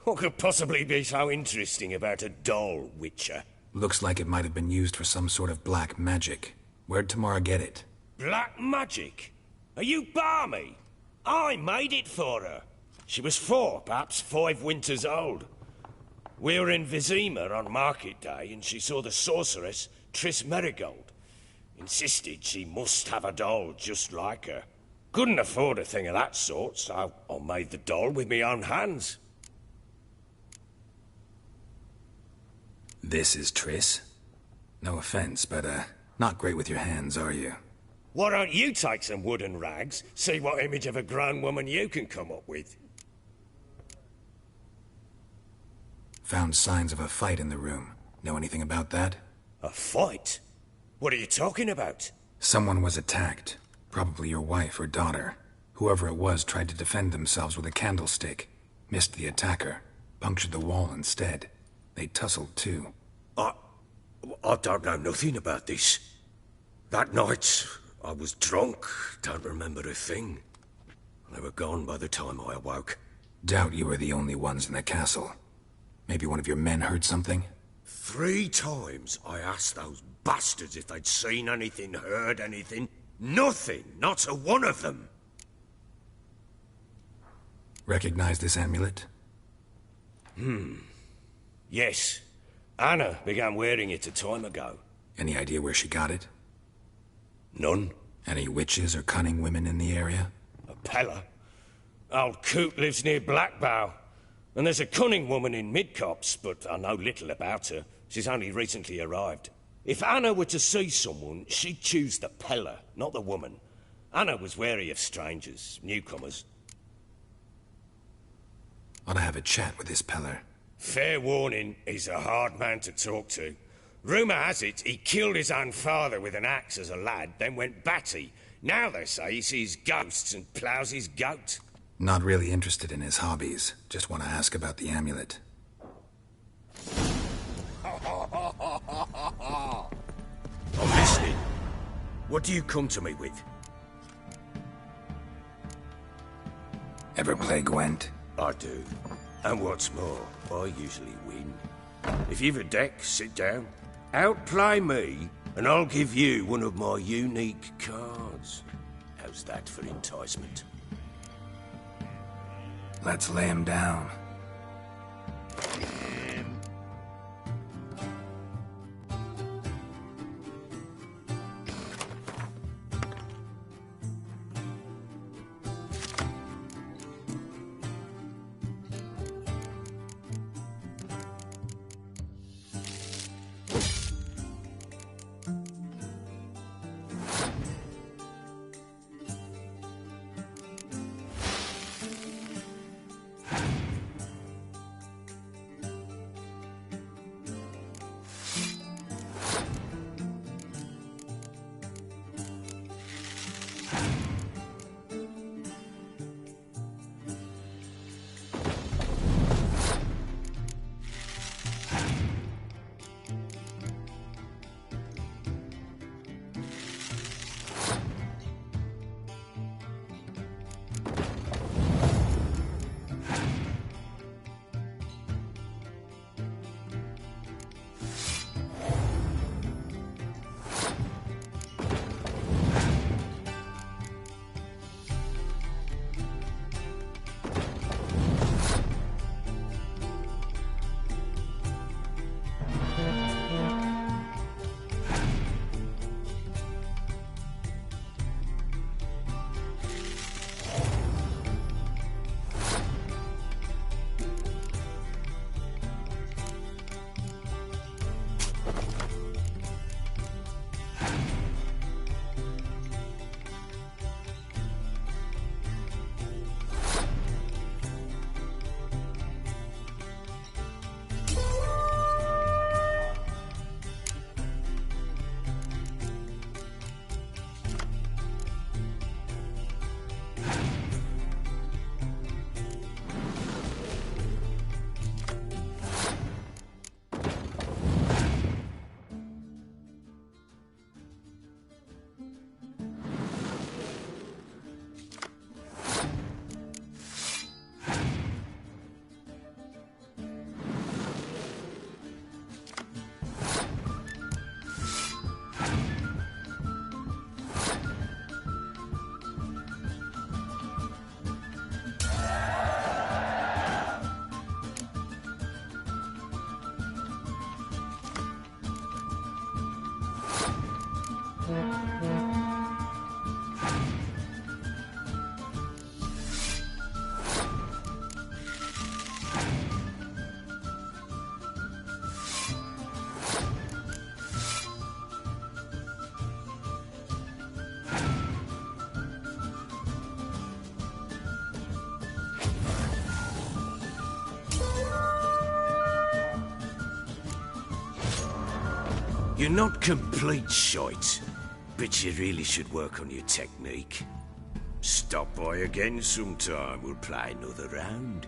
What could possibly be so interesting about a doll, Witcher? Looks like it might have been used for some sort of black magic. Where'd Tamara get it? Black magic? Are you balmy? I made it for her. She was 4, perhaps 5 winters old. We were in Vizima on market day, and she saw the sorceress, Triss Merigold. Insisted she must have a doll just like her. Couldn't afford a thing of that sort, so I made the doll with my own hands. This is Triss? No offense, but, not great with your hands, are you? Why don't you take some wooden rags, see what image of a grown woman you can come up with? Found signs of a fight in the room. Know anything about that? A fight? What are you talking about? Someone was attacked. Probably your wife or daughter. Whoever it was tried to defend themselves with a candlestick. Missed the attacker. Punctured the wall instead. They tussled too. I don't know nothing about this. That night, I was drunk. Don't remember a thing. They were gone by the time I awoke. Doubt you were the only ones in the castle. Maybe one of your men heard something? 3 times I asked those bastards if they'd seen anything, heard anything. Nothing! Not a one of them! Recognize this amulet? Yes. Anna began wearing it a time ago. Any idea where she got it? None. Any witches or cunning women in the area? A Pella. Old Coot lives near Blackbow. And there's a cunning woman in Midcopse, but I know little about her. She's only recently arrived. If Anna were to see someone, she'd choose the Pella, not the woman. Anna was wary of strangers, newcomers. Ought to have a chat with this Peller. Fair warning, he's a hard man to talk to. Rumour has it he killed his own father with an axe as a lad, then went batty. Now they say he sees ghosts and ploughs his goat. Not really interested in his hobbies. Just want to ask about the amulet. I'm listening. What do you come to me with? Ever play Gwent? I do. And what's more, I usually win. If you've a deck, sit down. Outplay me, and I'll give you one of my unique cards. How's that for enticement? Let's lay him down. You're not complete shite, but you really should work on your technique. Stop by again sometime, we'll play another round.